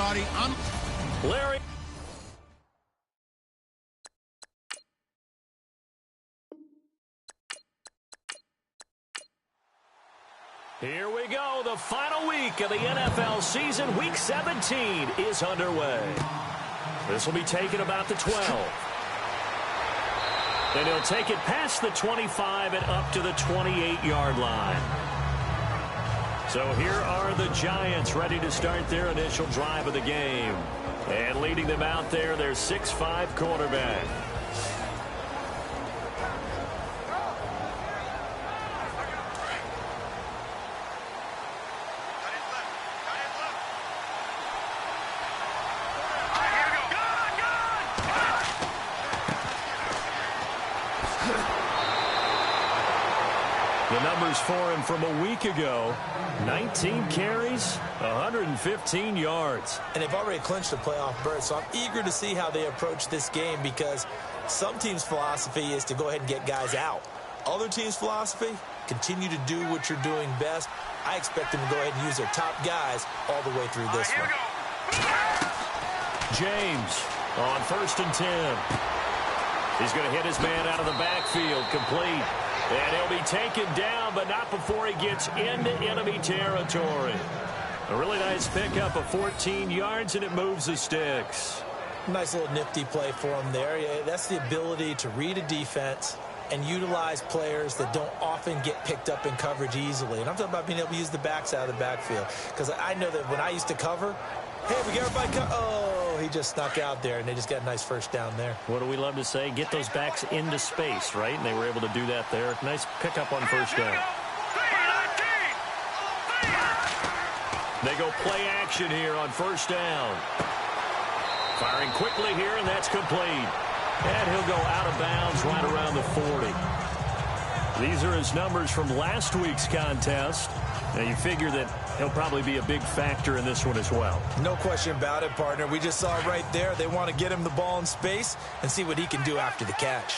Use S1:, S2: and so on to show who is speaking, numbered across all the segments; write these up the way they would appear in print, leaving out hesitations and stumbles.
S1: everybody. I'm
S2: Larry. Here we go. The final week of the NFL season. Week 17 is underway. This will be taken about the 12. And he'll take it past the 25 and up to the 28-yard line. So here are the Giants ready to start their initial drive of the game. And leading them out there, their 6'5" quarterback. The numbers for him from a week ago, 19 carries, 115 yards.
S3: And they've already clinched a playoff berth, so I'm eager to see how they approach this game because some teams' philosophy is to go ahead and get guys out. Other teams' philosophy, continue to do what you're doing best. I expect them to go ahead and use their top guys all the way through this one.
S2: James on 1st and 10. He's going to hit his man out of the backfield, complete. And he'll be taken down, but not before he gets into enemy territory. A really nice pickup of 14 yards, and it moves the sticks.
S3: Nice little nifty play for him there. Yeah, that's the ability to read a defense and utilize players that don't often get picked up in coverage easily. And I'm talking about being able to use the backs out of the backfield. Because I know that when I used to cover, hey, we got everybody oh, he just snuck out there, and they just got a nice first down there.
S2: What do we love to say? Get those backs into space, right? And they were able to do that there. Nice pickup on first down. They go play action here on first down. Firing quickly here, and that's complete. And he'll go out of bounds right around the 40. These are his numbers from last week's contest. Now, you figure that he'll probably be a big factor in this one as well.
S3: No question about it, partner. We just saw right there. They want to get him the ball in space and see what he can do after the catch.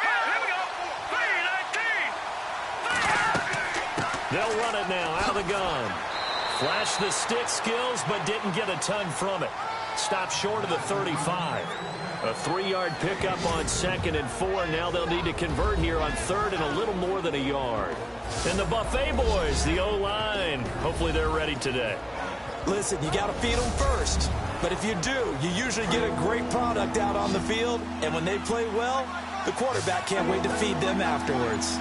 S4: Here we go.
S2: They'll run it now out of the gun. Flashed the stick skills, but didn't get a ton from it. Stopped short of the 35. A 3-yard pickup on 2nd and 4. Now they'll need to convert here on 3rd and a little more than a yard. And the Buffet boys, the O-line, hopefully they're ready today.
S3: Listen, you got to feed them first. But if you do, you usually get a great product out on the field. And when they play well, the quarterback can't wait to feed them afterwards.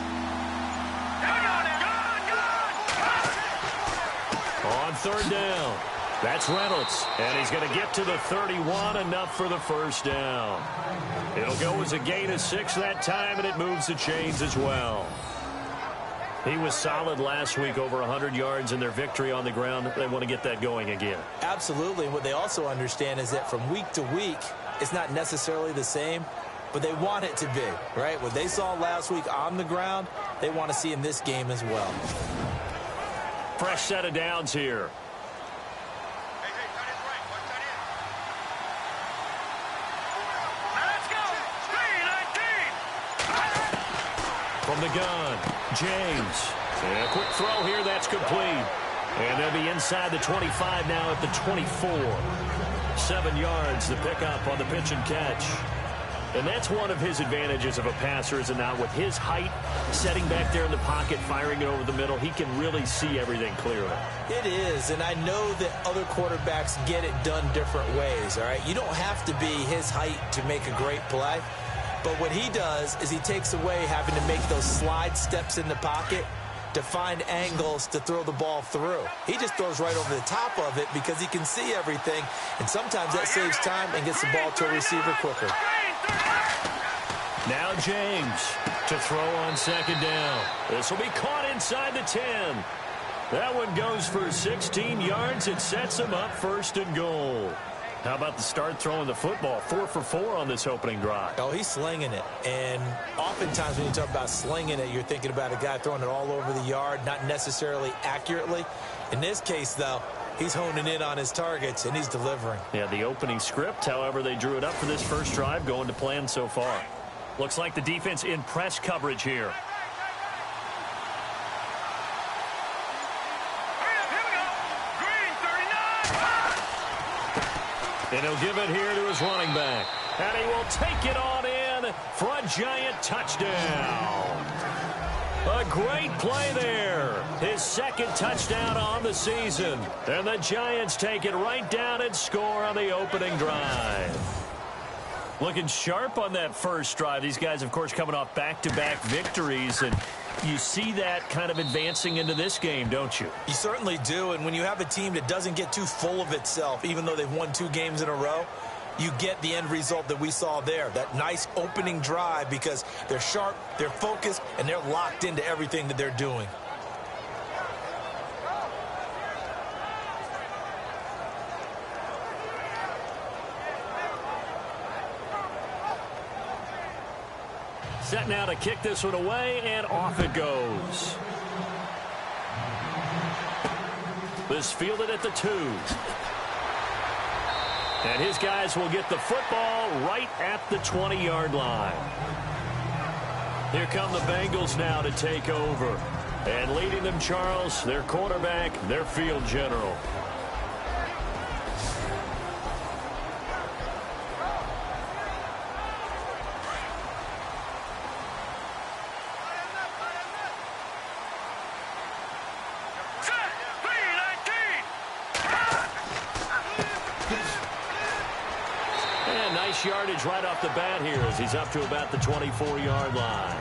S2: On 3rd down. That's Reynolds, and he's going to get to the 31, enough for the first down. It'll go as a gain of 6 that time, and it moves the chains as well. He was solid last week, over 100 yards in their victory on the ground. They want to get that going again.
S3: Absolutely. What they also understand is that from week to week, it's not necessarily the same, but they want it to be, right? What they saw last week on the ground, they want to see in this game as well.
S2: Fresh set of downs here. From the gun, James. And a quick throw here, that's complete. And they'll be inside the 25 now at the 24. 7 yards, the pickup on the pitch and catch. And that's one of his advantages of a passer, is it not? With his height, setting back there in the pocket, firing it over the middle, he can really see everything clearly.
S3: It is, and I know that other quarterbacks get it done different ways, all right? You don't have to be his height to make a great play. But what he does is he takes away having to make those slide steps in the pocket to find angles to throw the ball through. He just throws right over the top of it because he can see everything, and sometimes that saves time and gets the ball to a receiver quicker.
S2: Now James to throw on 2nd down. This will be caught inside the 10. That one goes for 16 yards. It sets him up 1st and goal. How about the start throwing the football? 4 for 4 on this opening drive.
S3: Oh, he's slinging it. And oftentimes when you talk about slinging it, you're thinking about a guy throwing it all over the yard, not necessarily accurately. In this case, though, he's honing in on his targets, and he's delivering.
S2: Yeah, the opening script, however, they drew it up for this first drive, going to plan so far. Looks like the defense in press coverage here.
S4: Here we go. Green 30.
S2: And he'll give it here to his running back. And he will take it on in for a Giant touchdown. A great play there. His second touchdown on the season. And the Giants take it right down and score on the opening drive. Looking sharp on that first drive. These guys, of course, coming off back-to-back victories. And you see that kind of advancing into this game, don't you?
S3: You certainly do. And when you have a team that doesn't get too full of itself, even though they've won 2 games in a row, you get the end result that we saw there. That nice opening drive because they're sharp, they're focused, and they're locked into everything that they're doing.
S2: Set now to kick this one away, and off it goes. This fielded at the 2. And his guys will get the football right at the 20-yard line. Here come the Bengals now to take over. And leading them, Charles, their quarterback, their field general. Yardage right off the bat here as he's up to about the 24-yard line.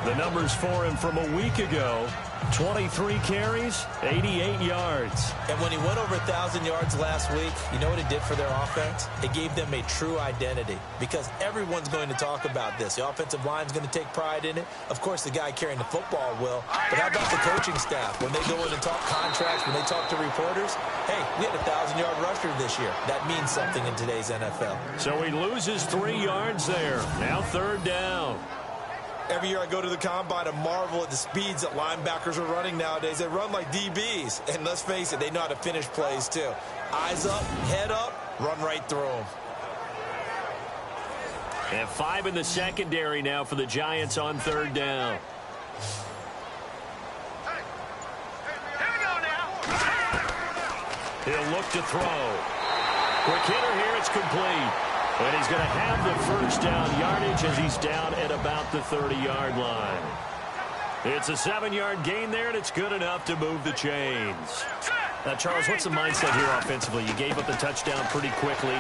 S2: The numbers for him from a week ago: 23 carries, 88 yards.
S3: And when he went over 1,000 yards last week, you know what it did for their offense? It gave them a true identity because everyone's going to talk about this. The offensive line's going to take pride in it. Of course, the guy carrying the football will. But how about the coaching staff? When they go in and talk contracts, when they talk to reporters, hey, we had a 1,000-yard rusher this year. That means something in today's NFL.
S2: So he loses 3 yards there. Now 3rd down.
S3: Every year I go to the combine and marvel at the speeds that linebackers are running nowadays. They run like DBs. And let's face it, they know how to finish plays too. Eyes up, head up, run right through them.
S2: And 5 in the secondary now for the Giants on 3rd down.
S4: Here we go now.
S2: He'll look to throw. Quick hitter here, it's complete. And he's going to have the first down yardage as he's down at about the 30-yard line. It's a 7-yard gain there, and it's good enough to move the chains. Now, Charles, what's the mindset here offensively? You gave up the touchdown pretty quickly.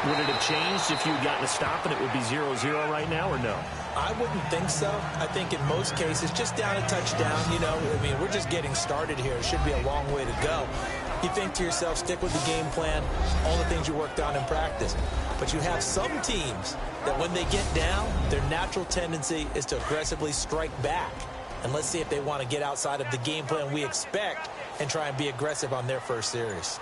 S2: Would it have changed if you had gotten a stop and it would be 0-0 right now, or no?
S3: I wouldn't think so. I think in most cases, just down a touchdown, you know, I mean, we're just getting started here. It should be a long way to go. You think to yourself, stick with the game plan, all the things you worked on in practice. But you have some teams that when they get down, their natural tendency is to aggressively strike back. And let's see if they want to get outside of the game plan we expect and try and be aggressive on their first series.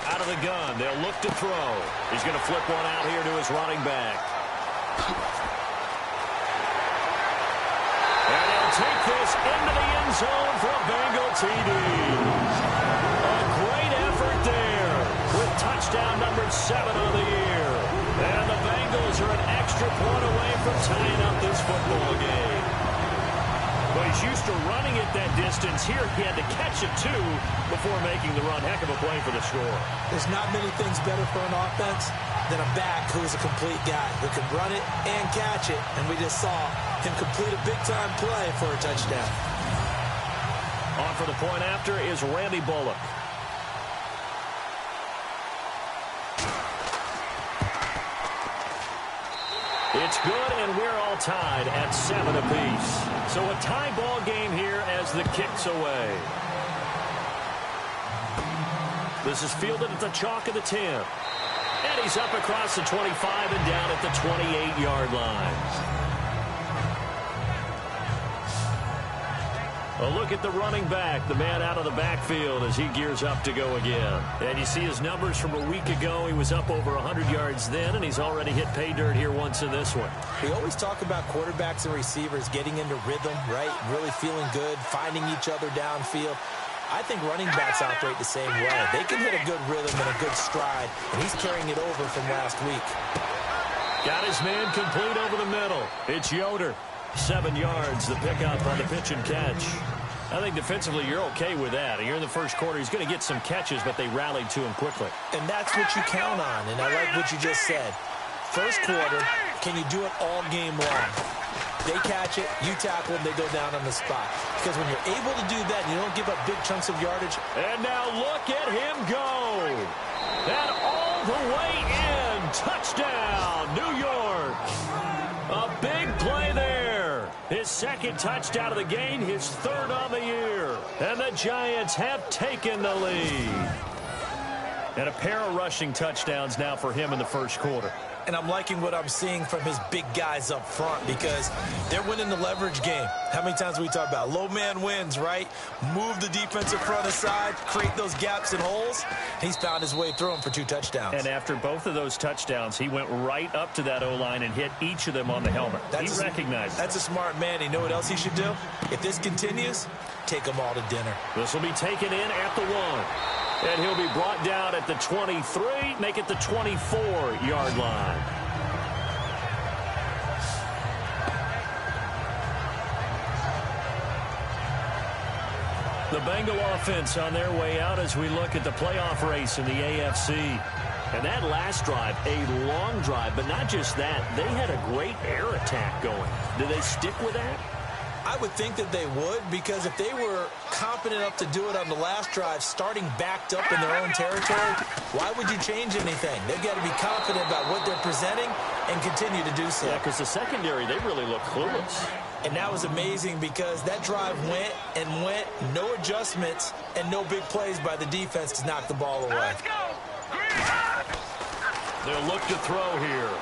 S2: Out of the gun, they'll look to throw. He's going to flip one out here to his running back. And he'll take this into the end zone for a Bengal TD. A great effort there with touchdown number 7 on the year. And the Bengals are an extra point away from tying up this football game. But he's used to running it that distance. Here he had to catch it, too, before making the run. Heck of a play for the score.
S3: There's not many things better for an offense than a back who is a complete guy who can run it and catch it. And we just saw him complete a big-time play for a touchdown.
S2: On for the point after is Randy Bullock. It's good, and we're all tied at 7 apiece. So a tie ball game here as the kick's away. This is fielded at the chalk of the 10. And he's up across the 25 and down at the 28-yard line. A look at the running back, the man out of the backfield as he gears up to go again. And you see his numbers from a week ago. He was up over 100 yards then, and he's already hit pay dirt here once in this one.
S3: We always talk about quarterbacks and receivers getting into rhythm, right? Really feeling good, finding each other downfield. I think running backs operate the same way. They can hit a good rhythm and a good stride, and he's carrying it over from last week.
S2: Got his man complete over the middle. It's Yoder. 7 yards, the pickup on the pitch and catch. I think defensively you're okay with that. You're in the first quarter. He's going to get some catches, but they rallied to him quickly.
S3: And that's what you count on, and I like what you just said. First quarter, can you do it all game long? They catch it, you tackle them, they go down on the spot. Because when you're able to do that, you don't give up big chunks of yardage.
S2: And now look at him go. And all the way in. Touchdown, New York. A big play there. His second touchdown of the game, his third on the year. And the Giants have taken the lead. And a pair of rushing touchdowns now for him in the first quarter.
S3: And I'm liking what I'm seeing from his big guys up front because they're winning the leverage game. How many times we talk about low man wins, right? Move the defensive front aside, create those gaps and holes. He's found his way through them for 2 touchdowns.
S2: And after both of those touchdowns, he went right up to that O-line and hit each of them on the helmet. He recognized it.
S3: That's a smart man. You know what else he should do? If this continues, take them all to dinner.
S2: This will be taken in at the 1. And he'll be brought down at the 23, make it the 24-yard line. The Bengal offense on their way out as we look at the playoff race in the AFC. And that last drive, a long drive, but not just that. They had a great air attack going. Do they stick with that?
S3: I would think that they would, because if they were confident enough to do it on the last drive, starting backed up in their own territory, why would you change anything? They've got to be confident about what they're presenting and continue to do so.
S2: Yeah, because the secondary, they really look clueless.
S3: And that was amazing because that drive went and went, no adjustments, and no big plays by the defense to knock the ball away.
S4: Let's go.
S2: They'll look to throw here.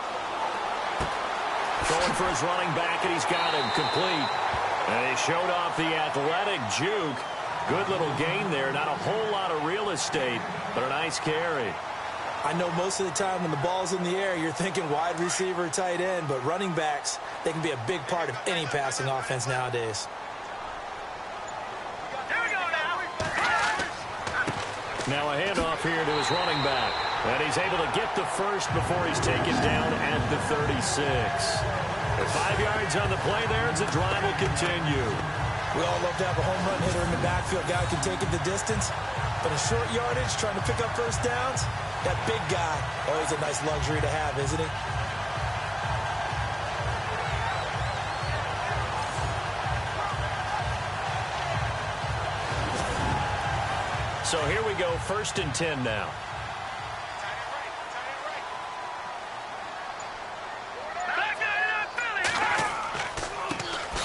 S2: Going for his running back, and he's got him complete. And he showed off the athletic juke. Good little gain there. Not a whole lot of real estate, but a nice carry.
S3: I know most of the time when the ball's in the air, you're thinking wide receiver, tight end, but running backs, they can be a big part of any passing offense nowadays.
S4: Here we go now.
S2: Now a handoff here to his running back. And he's able to get the first before he's taken down at the 36. With 5 yards on the play there, as the drive will continue.
S3: We all love to have a home run hitter in the backfield. Guy can take it the distance. But in short yardage, trying to pick up first downs, that big guy, always a nice luxury to have, isn't he?
S2: So here we go, 1st and 10 now.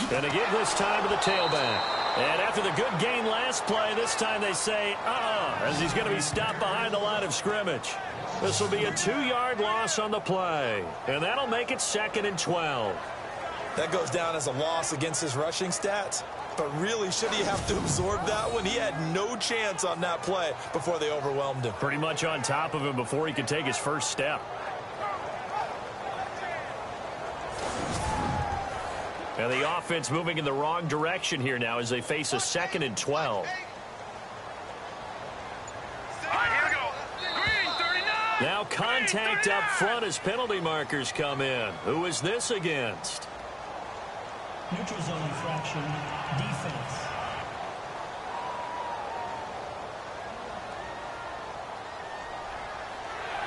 S2: And they give this time to the tailback. And after the good gain last play, this time they say, as he's going to be stopped behind the line of scrimmage. This will be a 2-yard loss on the play. And that'll make it 2nd and 12.
S3: That goes down as a loss against his rushing stats. But really, should he have to absorb that one? He had no chance on that play before they overwhelmed him.
S2: Pretty much on top of him before he could take his first step. And the offense moving in the wrong direction here now as they face a 2nd and 12.
S4: All right, here we go. Green, 39.
S2: Now contact up front as penalty markers come in. Who is this against?
S1: Neutral zone infraction, defense.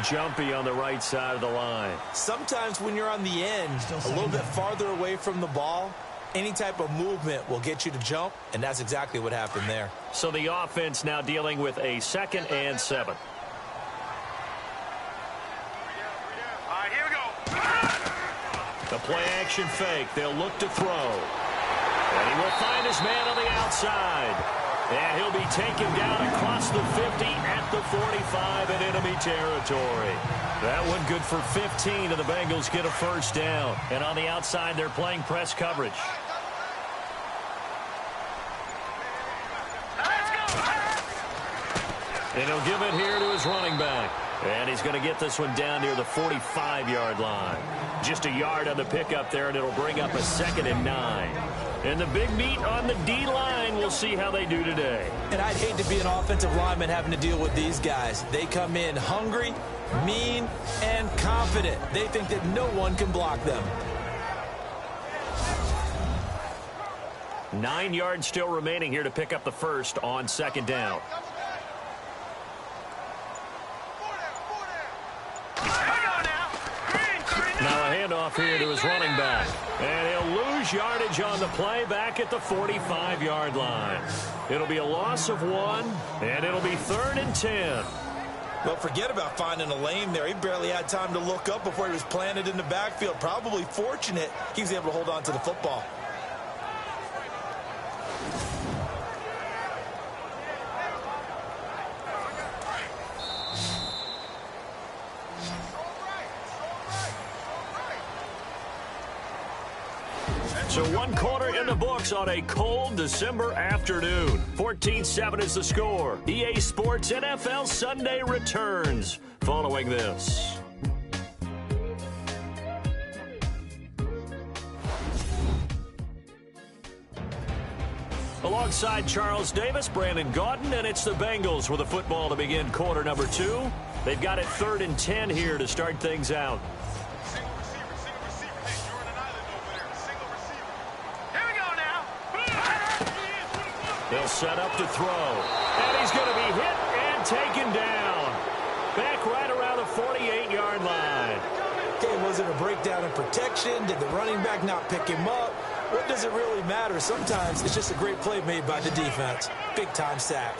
S2: Jumpy on the right side of the line.
S3: Sometimes when you're on the end, a little bit farther away from the ball, any type of movement will get you to jump, and that's exactly what happened there.
S2: So the offense now dealing with a 2nd and 7.
S4: All right, here we go.
S2: The play action fake. They'll look to throw. And he will find his man on the outside. And he'll be taken down across the 50 at the 45 in enemy territory. That one good for 15, and the Bengals get a first down. And on the outside, they're playing press coverage.
S4: Let's go.
S2: And he'll give it here to his running back. And he's going to get this one down near the 45-yard line. Just a yard on the pickup there, and it'll bring up a 2nd and 9. And the big meat on the D-line, we'll see how they do today.
S3: And I'd hate to be an offensive lineman having to deal with these guys. They come in hungry, mean, and confident. They think that no one can block them.
S2: 9 yards still remaining here to pick up the first on second down. Now a handoff here to his running back. And he'll lose yardage on the play back at the 45-yard line. It'll be a loss of 1, and it'll be 3rd and 10.
S3: Well, forget about finding a lane there. He barely had time to look up before he was planted in the backfield. Probably fortunate he was able to hold on to the football.
S2: So 1 quarter in the books on a cold December afternoon. 14-7 is the score. EA Sports NFL Sunday returns following this. Alongside Charles Davis, Brandon Gaudin, and it's the Bengals with a football to begin quarter number 2. They've got it 3rd and 10 here to start things out. They'll set up to throw. And he's going to be hit and taken down. Back right around the 48-yard line.
S3: Okay, was it a breakdown in protection? Did the running back not pick him up? What does it really matter? Sometimes it's just a great play made by the defense. Big-time sack.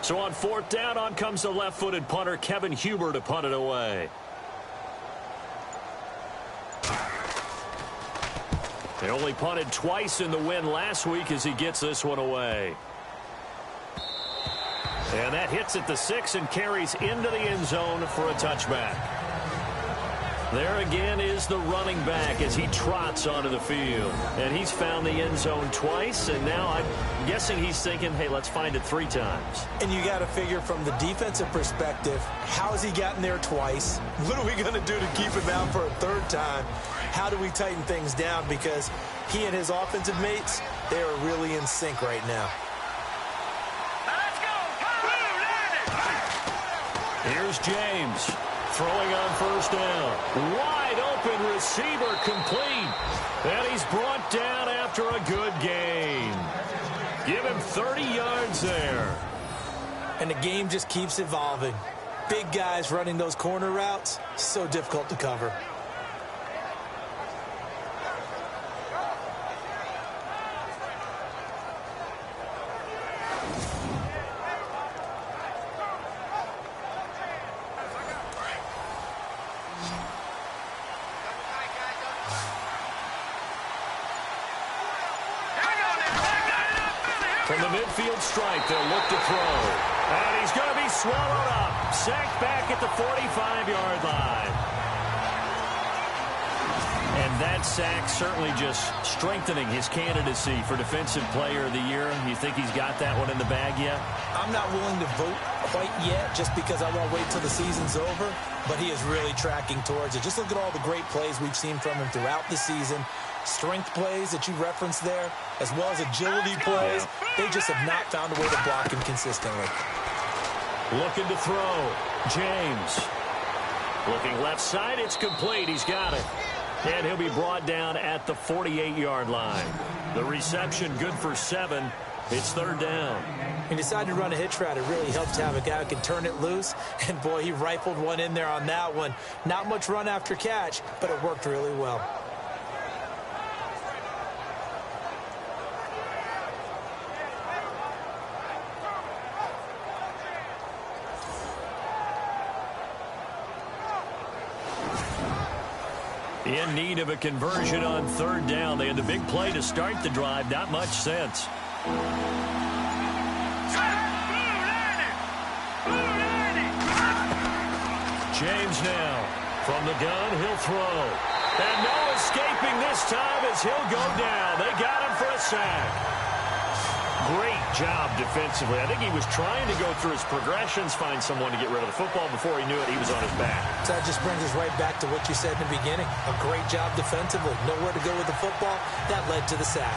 S2: So on 4th down, on comes the left-footed punter, Kevin Huber, to punt it away. They only punted twice in the win last week as he gets this one away. And that hits at the 6 and carries into the end zone for a touchback. There again is the running back as he trots onto the field. And he's found the end zone twice, and now I'm guessing he's thinking, hey, let's find it 3 times.
S3: And you got to figure from the defensive perspective, how has he gotten there twice? What are we going to do to keep him out for a 3rd time? How do we tighten things down? Because he and his offensive mates, they are really in sync right now.
S2: Here's James. Throwing on 1st down. Wide open receiver complete. And he's brought down after a good gain. Give him 30 yards there.
S3: And the game just keeps evolving. Big guys running those corner routes, so difficult to cover.
S2: From the midfield stripe, they'll look to throw. And he's going to be swallowed up. Sacked back at the 45-yard line. And that sack certainly just strengthening his candidacy for Defensive Player of the Year. You think he's got that one in the bag yet?
S3: I'm not willing to vote quite yet just because I won't wait till the season's over. But he is really tracking towards it. Just look at all the great plays we've seen from him throughout the season. Strength plays that you referenced there, as well as agility plays. They just have not found a way to block him consistently.
S2: Looking to throw. James. Looking left side. It's complete. He's got it. And he'll be brought down at the 48-yard line. The reception good for 7. It's 3rd down.
S3: He decided to run a hitch route. It really helped to have a guy who can turn it loose. And, boy, he rifled one in there on that one. Not much run after catch, but it worked really well.
S2: In need of a conversion on 3rd down. They had the big play to start the drive. Not much sense. James now. From the gun, he'll throw. And no escaping this time as he'll go down. They got him for a sack. Great job defensively. I think he was trying to go through his progressions, find someone to get rid of the football. Before he knew it, he was on his back.
S3: So that just brings us right back to what you said in the beginning. A great job defensively. Nowhere to go with the football. That led to the sack.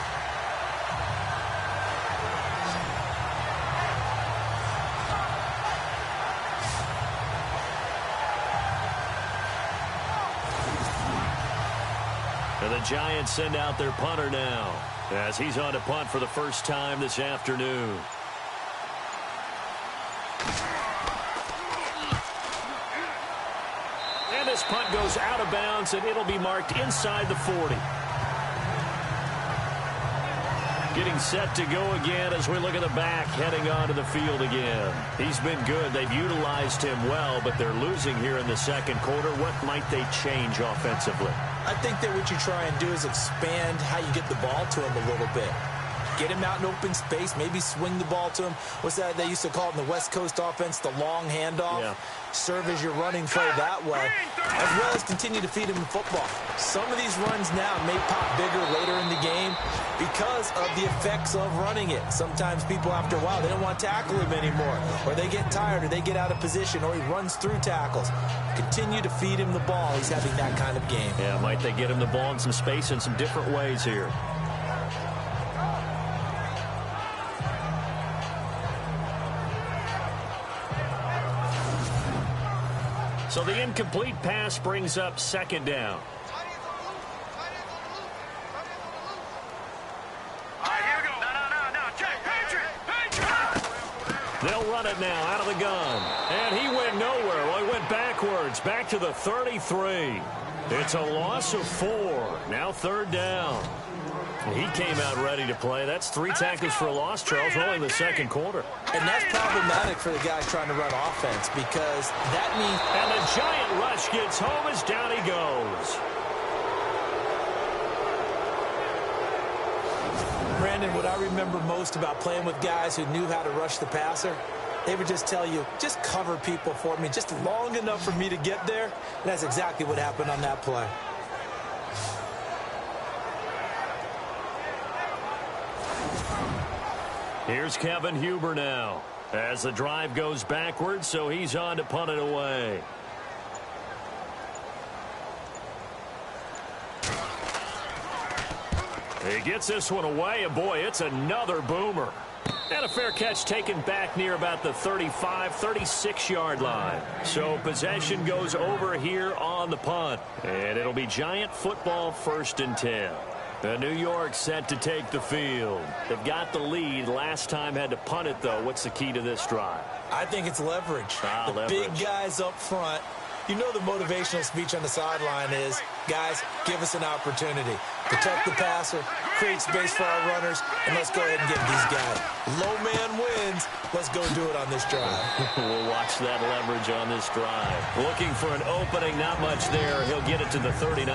S2: The Giants send out their punter now as he's on to punt for the first time this afternoon. And this punt goes out of bounds, and it'll be marked inside the 40. Getting set to go again as we look at the back heading onto the field again. He's been good. They've utilized him well, but they're losing here in the second quarter. What might they change offensively?
S3: I think that what you try and do is expand how you get the ball to him a little bit. Get him out in open space, maybe swing the ball to him. What's that they used to call it in the West Coast offense, the long handoff? Yeah. Serve as your running play that way, as well as continue to feed him the football. Some of these runs now may pop bigger later in the game because of the effects of running it. Sometimes people, after a while, they don't want to tackle him anymore, or they get tired, or they get out of position, or he runs through tackles. Continue to feed him the ball. He's having that kind of game.
S2: Yeah, might they get him the ball in some space in some different ways here. So the incomplete pass brings up second down. They'll run it now out of the gun. And he went nowhere. Well, he went backwards, back to the 33. It's a loss of 4. Now third down. He came out ready to play. That's 3 tackles for a loss, Charles, only in the second quarter.
S3: And that's problematic for the guys trying to run offense because that means...
S2: And the giant rush gets home as down he goes.
S3: Brandon, what I remember most about playing with guys who knew how to rush the passer, they would just tell you, just cover people for me, just long enough for me to get there. And that's exactly what happened on that play.
S2: Here's Kevin Huber now as the drive goes backwards, so he's on to punt it away. He gets this one away, and boy, it's another boomer. And a fair catch taken back near about the 35, 36-yard line. So possession goes over here on the punt. And it'll be Giant football 1st and 10. The New York set to take the field. They've got the lead. Last time had to punt it, though. What's the key to this drive?
S3: I think it's leverage.
S2: Leverage.
S3: Big guys up front. You know the motivational speech on the sideline is, guys, give us an opportunity. Protect the passer, create space for our runners, and let's go ahead and get these guys. Low man wins. Let's go do it on this drive.
S2: We'll watch that leverage on this drive. Looking for an opening, not much there. He'll get it to the 39.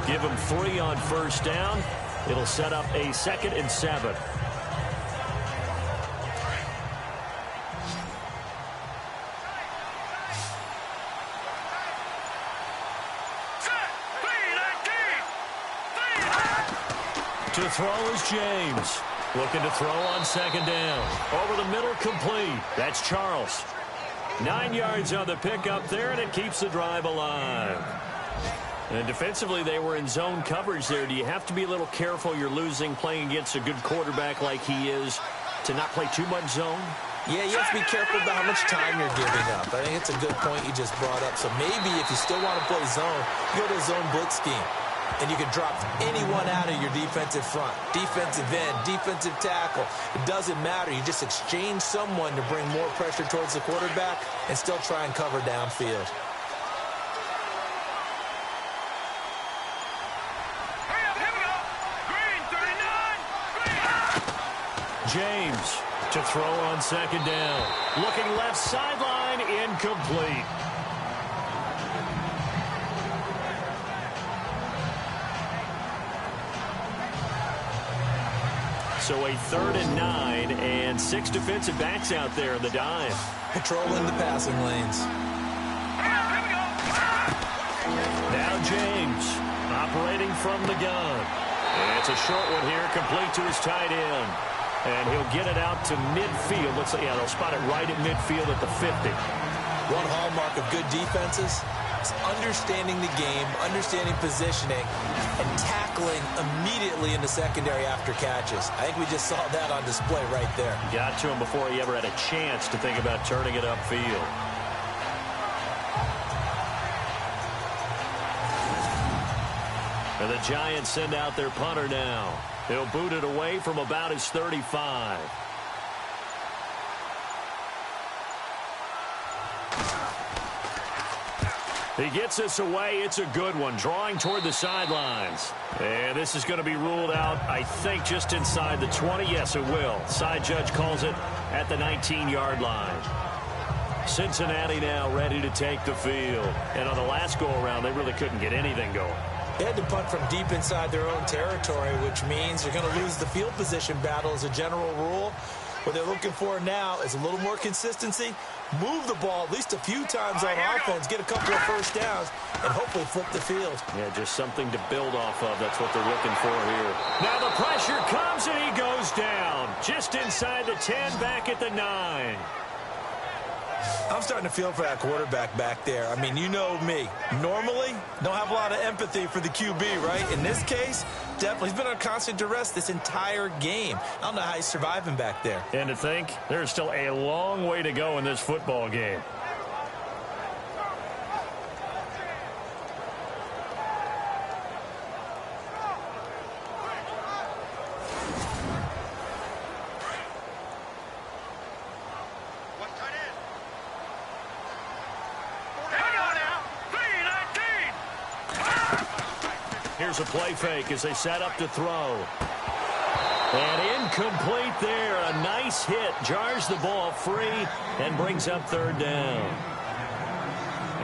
S2: Give him 3 on first down. It'll set up a 2nd and 7. To throw is James. Looking to throw on 2nd down. Over the middle, complete. That's Charles. 9 yards on the pickup there, and it keeps the drive alive. And defensively, they were in zone coverage there. Do you have to be a little careful? You're losing, playing against a good quarterback like he is, to not play too much zone?
S3: Yeah, you have to be careful about how much time you're giving up. I think it's a good point you just brought up. So maybe if you still want to play zone, you go to a zone blitz scheme. And you can drop anyone out of your defensive front. Defensive end, defensive tackle. It doesn't matter. You just exchange someone to bring more pressure towards the quarterback and still try and cover downfield.
S2: James to throw on 2nd down. Looking left sideline, incomplete. So a 3rd and 9 and 6 defensive backs out there in the dive.
S3: Patrolling the passing lanes.
S2: Now James operating from the gun. And it's a short one here, complete to his tight end. And he'll get it out to midfield. Looks like, yeah, they'll spot it right at midfield at the 50.
S3: One hallmark of good defenses is understanding the game, understanding positioning, and tackling immediately in the secondary after catches. I think we just saw that on display right there.
S2: Got to him before he ever had a chance to think about turning it upfield. And the Giants send out their punter now. He'll boot it away from about his 35. He gets this away. It's a good one, drawing toward the sidelines. And this is going to be ruled out, I think, just inside the 20. Yes, it will. Side judge calls it at the 19-yard line. Cincinnati now ready to take the field. And on the last go-around, they really couldn't get anything going.
S3: They had to punt from deep inside their own territory, which means you're going to lose the field position battle as a general rule. What they're looking for now is a little more consistency, move the ball at least a few times on offense, get a couple of first downs, and hopefully flip the field.
S2: Yeah, just something to build off of. That's what they're looking for here. Now the pressure comes, and he goes down. Just inside the 10, back at the 9.
S3: I'm starting to feel for that quarterback back there. I mean, you know me. Normally, don't have a lot of empathy for the QB, right? In this case, definitely. He's been on constant duress this entire game. I don't know how he's surviving back there.
S2: And to think, there's still a long way to go in this football game. Here's a play fake as they set up to throw. And incomplete there. A nice hit. Jars the ball free and brings up third down.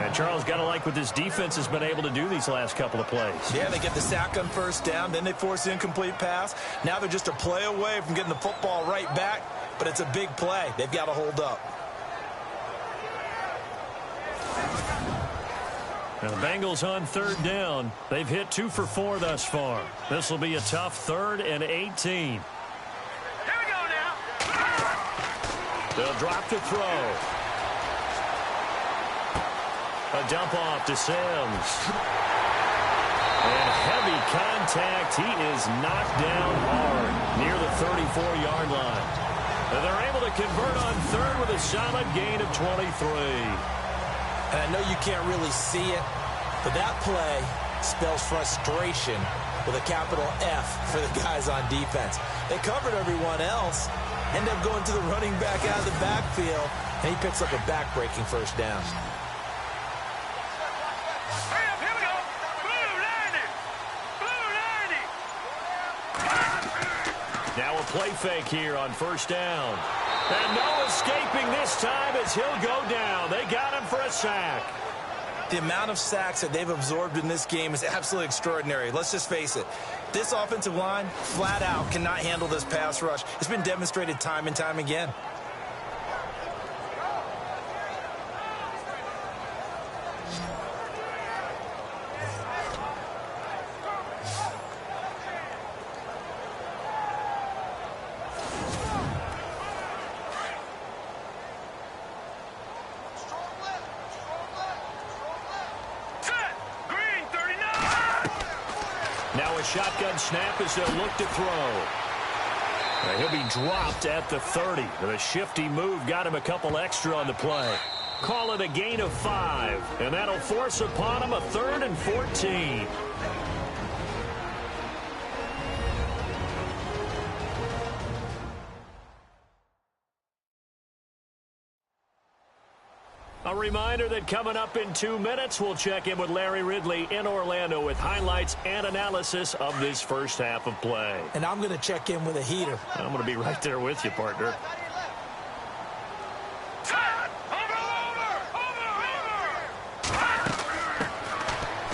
S2: And Charles, got to like what this defense has been able to do these last couple of plays.
S3: Yeah, they get the sack on first down. Then they force the incomplete pass. Now they're just a play away from getting the football right back. But it's a big play. They've got to hold up.
S2: And the Bengals on third down. They've hit 2 for 4 thus far. This will be a tough 3rd and 18.
S4: Here we go now.
S2: They'll drop to throw. A dump off to Sims. And heavy contact. He is knocked down hard near the 34-yard line. And they're able to convert on 3rd with a solid gain of 23.
S3: And I know you can't really see it, but that play spells frustration with a capital F for the guys on defense. They covered everyone else, end up going to the running back out of the backfield, and he picks up a back-breaking first down.
S4: Hurry up, here we go. Blue 90. Blue 90.
S2: Now a play fake here on first down. And no escaping this time as he'll go down. They got him for a sack.
S3: The amount of sacks that they've absorbed in this game is absolutely extraordinary. Let's just face it. This offensive line, flat out, cannot handle this pass rush. It's been demonstrated time and time again.
S2: Now a shotgun snap as they'll look to throw. He'll be dropped at the 30. The shifty move got him a couple extra on the play. Call it a gain of 5, and that'll force upon him a 3rd and 14. A reminder that coming up in 2 minutes, we'll check in with Larry Ridley in Orlando with highlights and analysis of this first half of play.
S3: And I'm going to check in with a heater.
S2: I'm going to be right there with you, partner.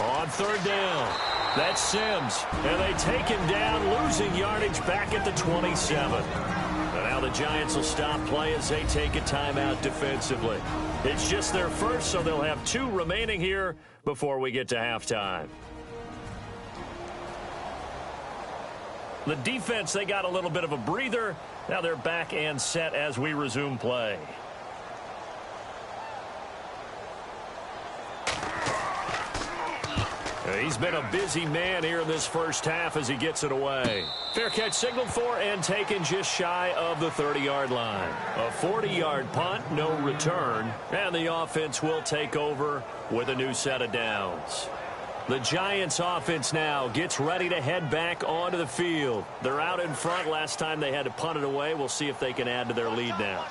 S2: On third down, that's Sims. And they take him down, losing yardage back at the 27. And now the Giants will stop play as they take a timeout defensively. It's just their first, so they'll have 2 remaining here before we get to halftime. The defense, they got a little bit of a breather. Now they're back and set as we resume play. He's been a busy man here in this first half as he gets it away. Fair catch signaled for and taken just shy of the 30-yard line. A 40-yard punt, no return, and the offense will take over with a new set of downs. The Giants offense now gets ready to head back onto the field. They're out in front. Last time they had to punt it away. We'll see if they can add to their lead now.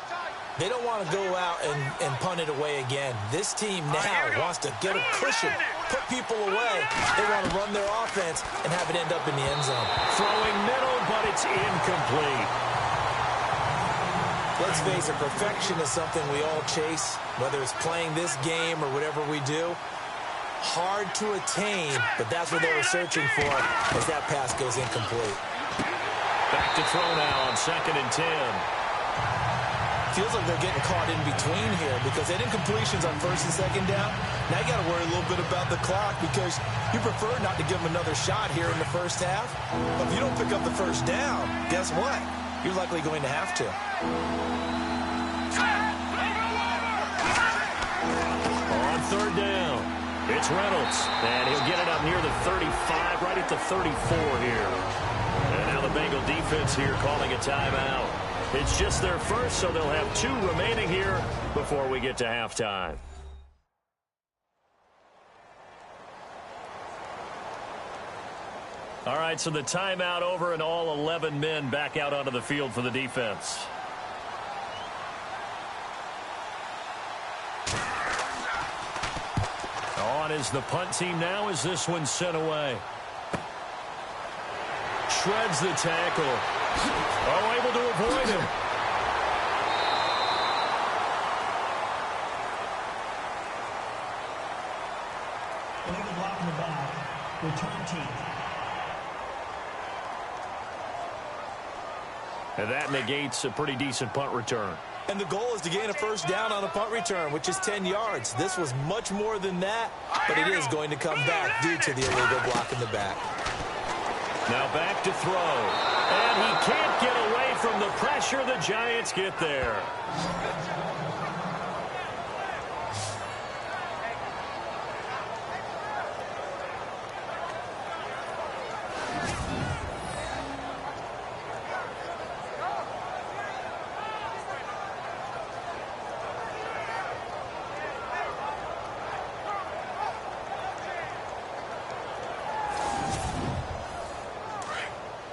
S3: They don't want to go out and punt it away again. This team now wants to get a cushion, put people away. They want to run their offense and have it end up in the end zone.
S2: Throwing middle, but it's incomplete.
S3: Let's face it, perfection is something we all chase, whether it's playing this game or whatever we do. Hard to attain, but that's what they were searching for as that pass goes incomplete.
S2: Back to throw now on 2nd and 10.
S3: Feels like they're getting caught in between here because they had incompletions on 1st and 2nd down. Now you got to worry a little bit about the clock because you prefer not to give them another shot here in the first half. But if you don't pick up the first down, guess what? You're likely going to have to.
S2: On 3rd down, it's Reynolds, and he'll get it up near the 35, right at the 34 here. And now the Bengal defense here calling a timeout. It's just their first, so they'll have 2 remaining here before we get to halftime. All right, so the timeout over and all 11 men back out onto the field for the defense. On is the punt team now as this one's sent away. Shreds the tackle. Oh, able to avoid him.
S1: Illegal block in the back. Return team.
S2: And that negates a pretty decent punt return.
S3: And the goal is to gain a first down on a punt return, which is 10 yards. This was much more than that, but it is going to come back due to the illegal block in the back.
S2: Now back to throw. And he can't get away from the pressure. The Giants get there.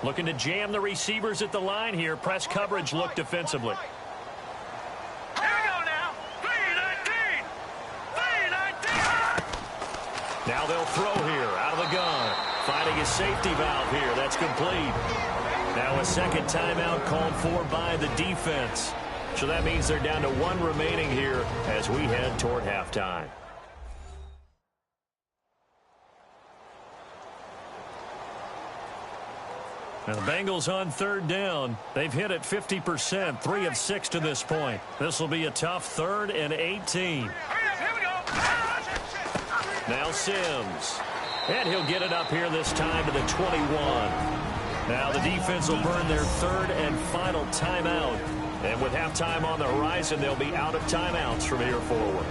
S2: Looking to jam the receivers at the line here. Press coverage look defensively.
S4: Here we go now. 3-19. 3-19.
S2: Now they'll throw here out of the gun. Finding his safety valve here. That's complete. Now a second timeout called for by the defense. So that means they're down to 1 remaining here as we head toward halftime. Now the Bengals on 3rd down. They've hit it 50%, 3 of 6 to this point. This will be a tough 3rd and 18.
S4: Here we go.
S2: Now Sims. And he'll get it up here this time to the 21. Now the defense will burn their 3rd and final timeout. And with halftime on the horizon, they'll be out of timeouts from here forward.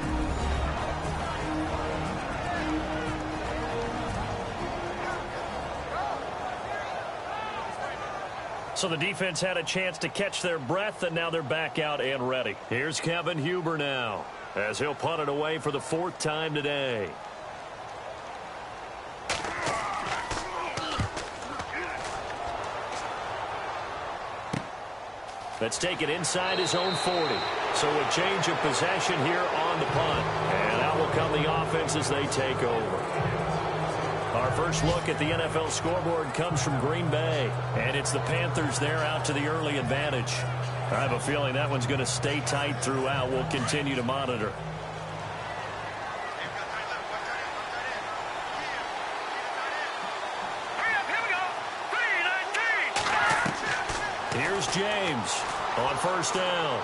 S2: So the defense had a chance to catch their breath, and now they're back out and ready. Here's Kevin Huber now, as he'll punt it away for the 4th time today. Let's take it inside his own 40. So a change of possession here on the punt. And out will come the offense as they take over. Our first look at the NFL scoreboard comes from Green Bay. And it's the Panthers there out to the early advantage. I have a feeling that one's going to stay tight throughout. We'll continue to monitor. Here's James on 1st down.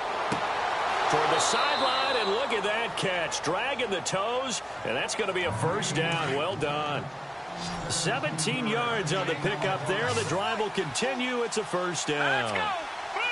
S2: Toward the sideline, and look at that catch. Dragging the toes, and that's going to be a 1st down. Well done. 17 yards on the pickup there. The drive will continue. It's a 1st down.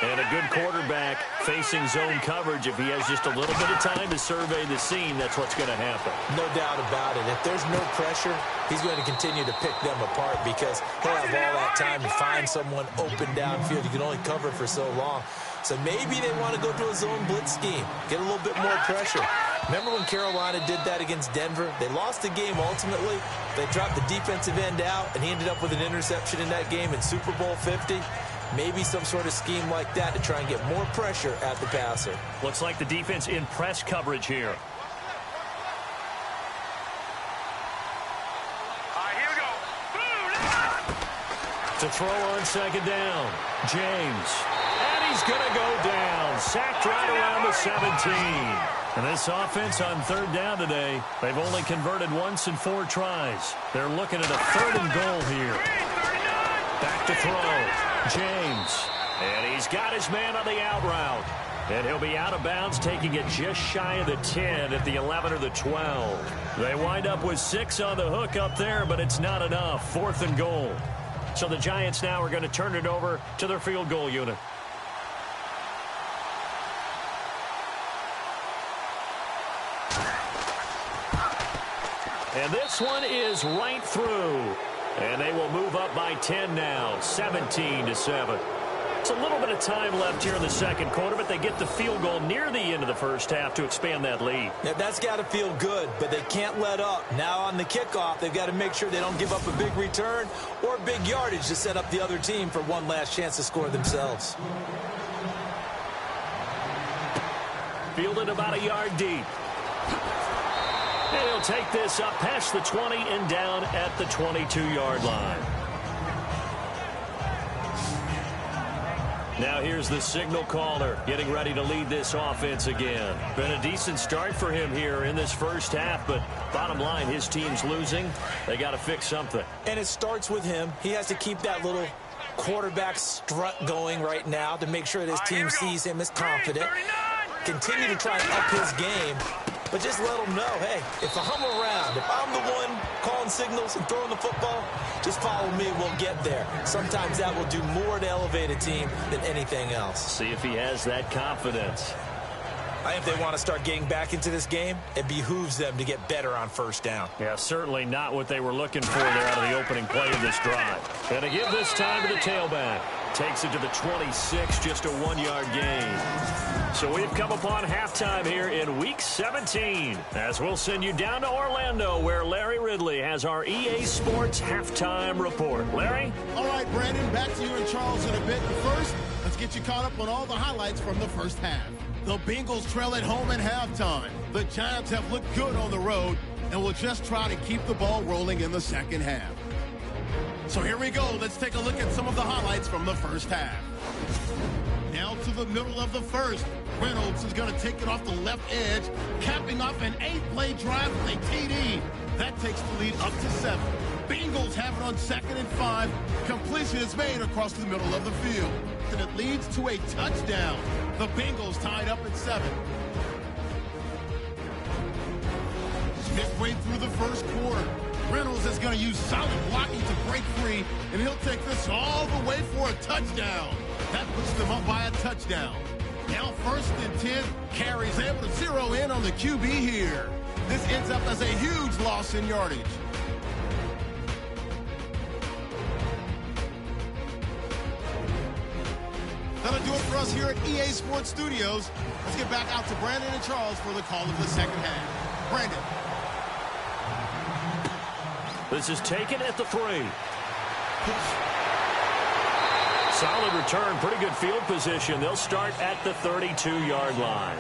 S2: And a good quarterback facing zone coverage. If he has just a little bit of time to survey the scene, that's what's going to happen.
S3: No doubt about it. If there's no pressure, he's going to continue to pick them apart because he'll have all that time to find someone open downfield. You can only cover for so long. So maybe they want to go to a zone blitz scheme, get a little bit more pressure. Remember when Carolina did that against Denver? They lost the game ultimately. They dropped the defensive end out, and he ended up with an interception in that game in Super Bowl 50. Maybe some sort of scheme like that to try and get more pressure at the passer.
S2: Looks like the defense in press coverage here.
S4: Here we go.
S2: To throw on second down, James. And he's going to go down. Sacked right around the 17. And this offense on third down today, they've only converted once in 4 tries. They're looking at a 3rd and goal here. Back to throw, James. And he's got his man on the out route. And he'll be out of bounds, taking it just shy of the 10 at the 11 or the 12. They wind up with 6 on the hook up there, but it's not enough. 4th and goal. So the Giants now are going to turn it over to their field goal unit. And this one is right through. And they will move up by 10 now, 17-7. It's a little bit of time left here in the second quarter, but they get the field goal near the end of the first half to expand that lead.
S3: Yeah, that's got to feel good, but they can't let up. Now on the kickoff, they've got to make sure they don't give up a big return or big yardage to set up the other team for one last chance to score themselves.
S2: Fielded about a yard deep. And he'll take this up past the 20 and down at the 22-yard line. Now here's the signal caller getting ready to lead this offense again. Been a decent start for him here in this first half, but bottom line, his team's losing. They got to fix something.
S3: And it starts with him. He has to keep that little quarterback strut going right now to make sure that his team sees him as confident. Continue to try and up his game, but just let him know, hey, if I'm around, if I'm the one calling signals and throwing the football, just follow me, we'll get there. Sometimes that will do more to elevate a team than anything else.
S2: See if he has that confidence.
S3: I think if they want to start getting back into this game, it behooves them to get better on first down.
S2: Yeah, certainly not what they were looking for there out of the opening play of this drive. And to give this time to the tailback. Takes it to the 26, just a 1-yard gain. So we've come upon halftime here in Week 17. As we'll send you down to Orlando, where Larry Ridley has our EA Sports Halftime Report. Larry?
S5: All right, Brandon, back to you and Charles in a bit. But first, let's get you caught up on all the highlights from the first half. The Bengals trail at home at halftime. The Giants have looked good on the road and will just try to keep the ball rolling in the second half. So here we go. Let's take a look at some of the highlights from the first half. Now to the middle of the first. Reynolds is going to take it off the left edge, capping off an 8-play drive with a TD. That takes the lead up to 7. Bengals have it on 2nd and 5. Completion is made across the middle of the field. And it leads to a touchdown. The Bengals tied up at 7. Midway through the first quarter, Reynolds is going to use solid blocking to break free, and he'll take this all the way for a touchdown. That puts them up by a touchdown. Now 1st and 10, Carey's able to zero in on the QB here. This ends up as a huge loss in yardage. That'll do it for us here at EA Sports Studios. Let's get back out to Brandon and Charles for the call of the second half. Brandon.
S2: This is taken at the 3. Solid return, pretty good field position. They'll start at the 32-yard line.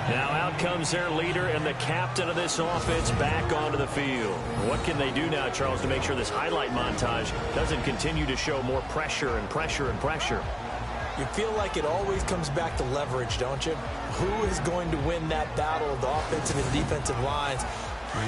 S2: Now out comes their leader and the captain of this offense back onto the field. What can they do now, Charles, to make sure this highlight montage doesn't continue to show more pressure and pressure and pressure?
S3: You feel like it always comes back to leverage, don't you? Who is going to win that battle of the offensive and defensive lines?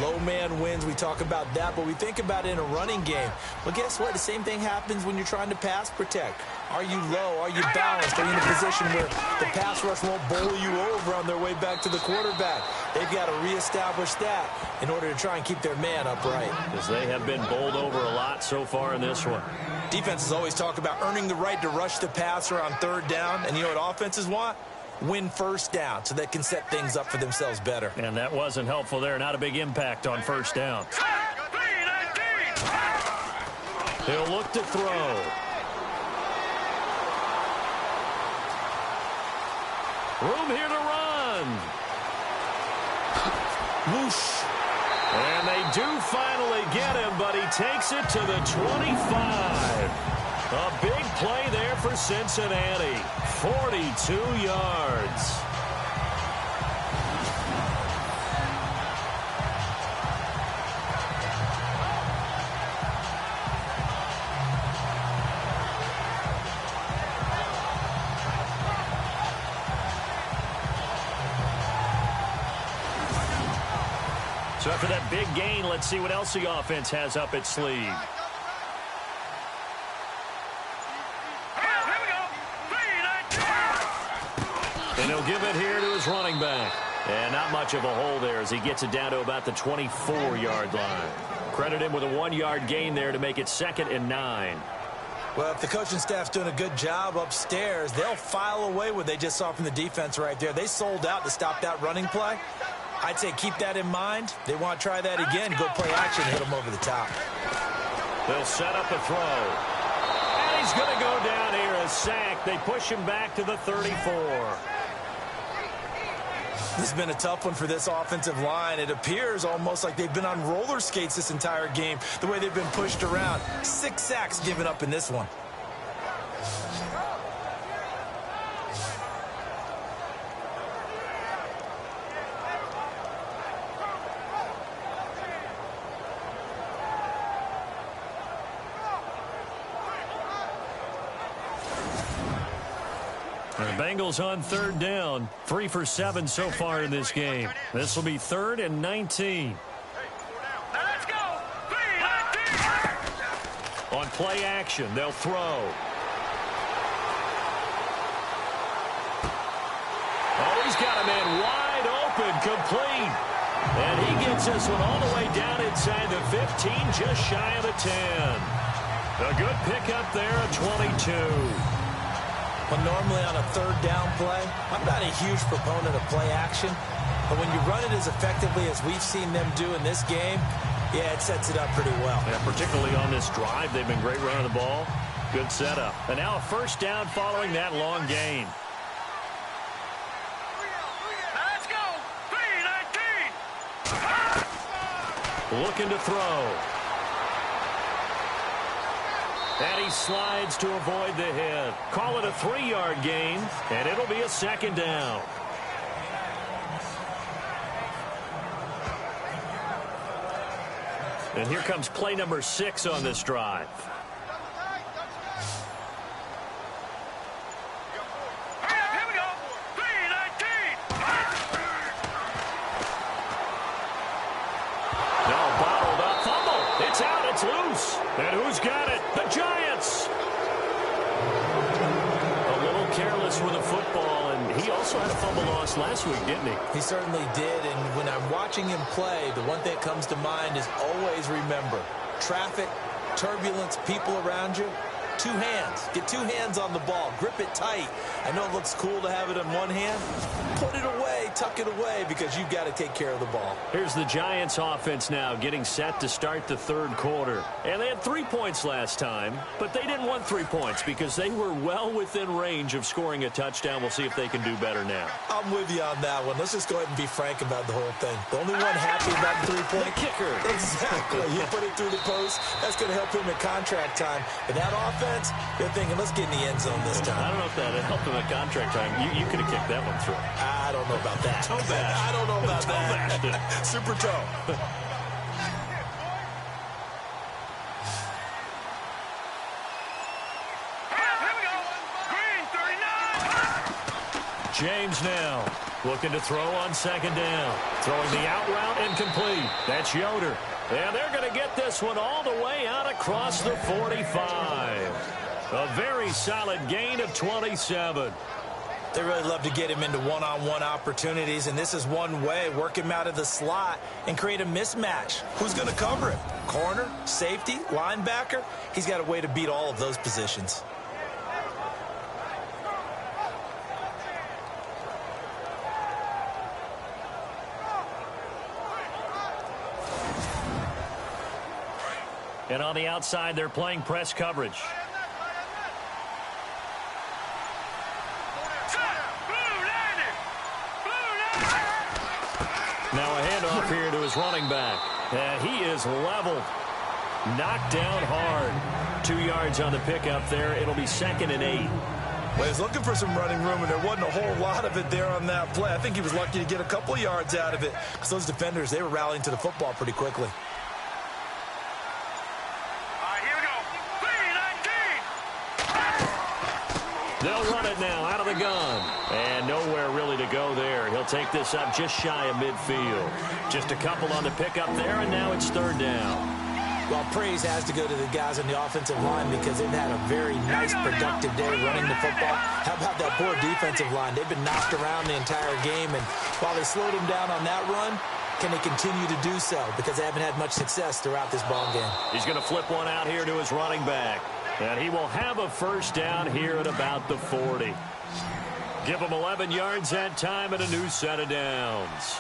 S3: Low man wins. We talk about that, but we think about it in a running game. Well, guess what? The same thing happens when you're trying to pass protect. Are you low? Are you balanced? Are you in a position where the pass rush won't bowl you over on their way back to the quarterback? They've got to reestablish that in order to try and keep their man upright.
S2: Because they have been bowled over a lot so far in this one.
S3: Defenses always talk about earning the right to rush the passer on 3rd down, and you know what offenses want? Win 1st down so they can set things up for themselves better.
S2: And that wasn't helpful there. Not a big impact on 1st down. He'll look to throw. Room here to run.
S3: Whoosh.
S2: And they do finally get him, but he takes it to the 25. A big play there for Cincinnati. 42 yards. So after that big gain, let's see what else the offense has up its sleeve.
S4: Here we go. 3-19.
S2: And he'll give it here to his running back. And not much of a hole there as he gets it down to about the 24-yard line. Credit him with a 1-yard gain there to make it 2nd and 9.
S3: Well, if the coaching staff's doing a good job upstairs, they'll file away what they just saw from the defense right there. They sold out to stop that running play. I'd say keep that in mind. They want to try that again. Go play action, hit them over the top.
S2: They'll set up a throw. And he's going to go down here, a sack. They push him back to the 34.
S3: This has been a tough one for this offensive line. It appears almost like they've been on roller skates this entire game, the way they've been pushed around. 6 sacks given up in this one.
S2: The Bengals on 3rd down. 3 for 7 so far in this game. This will be 3rd and 19.
S4: Now let's go. 3-19.
S2: On play action, they'll throw. Oh, he's got a man wide open, complete. And he gets this one all the way down inside the 15, just shy of the 10. A good pickup there at 22.
S3: Well, normally on a 3rd down play, I'm not a huge proponent of play action. But when you run it as effectively as we've seen them do in this game, yeah, it sets it up pretty well.
S2: Yeah, particularly on this drive, they've been great running the ball. Good setup. And now a 1st down following that long gain.
S4: Now let's go. 3-19.
S2: Looking to throw. And he slides to avoid the hit. Call it a 3-yard gain, and it'll be a 2nd down. And here comes play number 6 on this drive.
S4: Here we go. 3-19.
S2: Now bottled up. Fumble. It's out. It's loose. And who's got it? The Giants. A little careless with the football, and he also had a fumble loss last week, didn't he?
S3: He certainly did, and when I'm watching him play, the one thing that comes to mind is always remember, traffic, turbulence, people around you, 2 hands. Get 2 hands on the ball. Grip it tight. I know it looks cool to have it in one hand. Put it away, tuck it away, because you've got to take care of the ball.
S2: Here's the Giants offense now getting set to start the 3rd quarter. And they had 3 points last time, but they didn't want 3 points because they were well within range of scoring a touchdown. We'll see if they can do better now.
S3: I'm with you on that one. Let's just go ahead and be frank about the whole thing. The only one happy about the 3-point
S2: kicker.
S3: Exactly. You put it through the post. That's going to help him at contract time. But that offense, they're thinking, let's get in the end zone this time.
S2: I don't know if that helped him at contract time. You could have kicked that one through.
S3: I don't know about that.
S2: Toe bash.
S3: I don't know about
S2: Toe
S3: that.
S2: bashed it.
S3: Super toe.
S4: Here we go. Green 39.
S2: James now looking to throw on 2nd down. Throwing the out route incomplete. That's Yoder. And they're going to get this one all the way out across the 45. A very solid gain of 27.
S3: They really love to get him into one-on-one opportunities, and this is one way. Work him out of the slot and create a mismatch. Who's going to cover him? Corner, safety, linebacker? He's got a way to beat all of those positions.
S2: And on the outside, they're playing press coverage. Now a handoff here his running back. And he is leveled. Knocked down hard. 2 yards on the pickup there. It'll be 2nd and 8.
S3: Well, he's looking for some running room, and there wasn't a whole lot of it there on that play. I think he was lucky to get a couple of yards out of it because those defenders, they were rallying to the football pretty quickly.
S2: They'll run it now out of the gun. And nowhere really to go there. He'll take this up just shy of midfield. Just a couple on the pickup there, and now it's 3rd down.
S3: Well, praise has to go to the guys on the offensive line because they've had a very nice, productive day running the football. How about that poor defensive line? They've been knocked around the entire game, and while they slowed him down on that run, can they continue to do so? Because they haven't had much success throughout this ball game.
S2: He's going to flip one out here to his running back. And he will have a 1st down here at about the 40. Give him 11 yards that time and a new set of downs.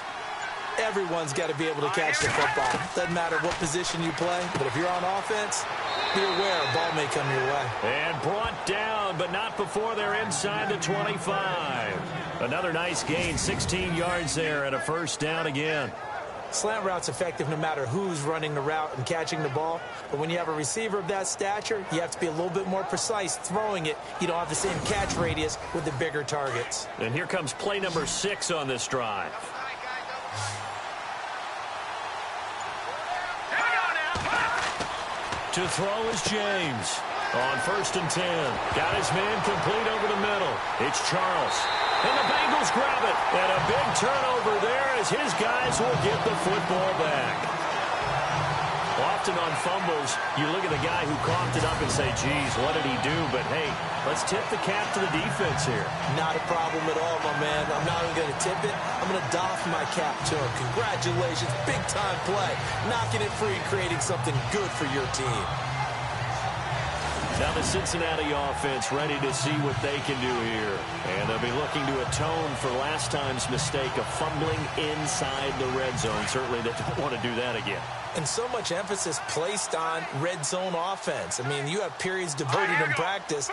S3: Everyone's got to be able to catch the football. Doesn't matter what position you play, but if you're on offense, be aware a ball may come your way.
S2: And brought down, but not before they're inside the 25. Another nice gain, 16 yards there and a 1st down again.
S3: Slant route's effective no matter who's running the route and catching the ball. But when you have a receiver of that stature, you have to be a little bit more precise throwing it. You don't have the same catch radius with the bigger targets.
S2: And here comes play number 6 on this drive. To throw is James. On 1st and 10. Got his man complete over the middle. It's Charles. And the Bengals grab it. And a big turnover there as his guys will get the football back. Often on fumbles, you look at the guy who coughed it up and say, geez, what did he do? But, hey, let's tip the cap to the defense here.
S3: Not a problem at all, my man. I'm not even going to tip it. I'm going to doff my cap to him. Congratulations. Big-time play. Knocking it free, creating something good for your team.
S2: Now the Cincinnati offense ready to see what they can do here. And they'll be looking to atone for last time's mistake of fumbling inside the red zone. Certainly they don't want to do that again.
S3: And so much emphasis placed on red zone offense. I mean, you have periods devoted in practice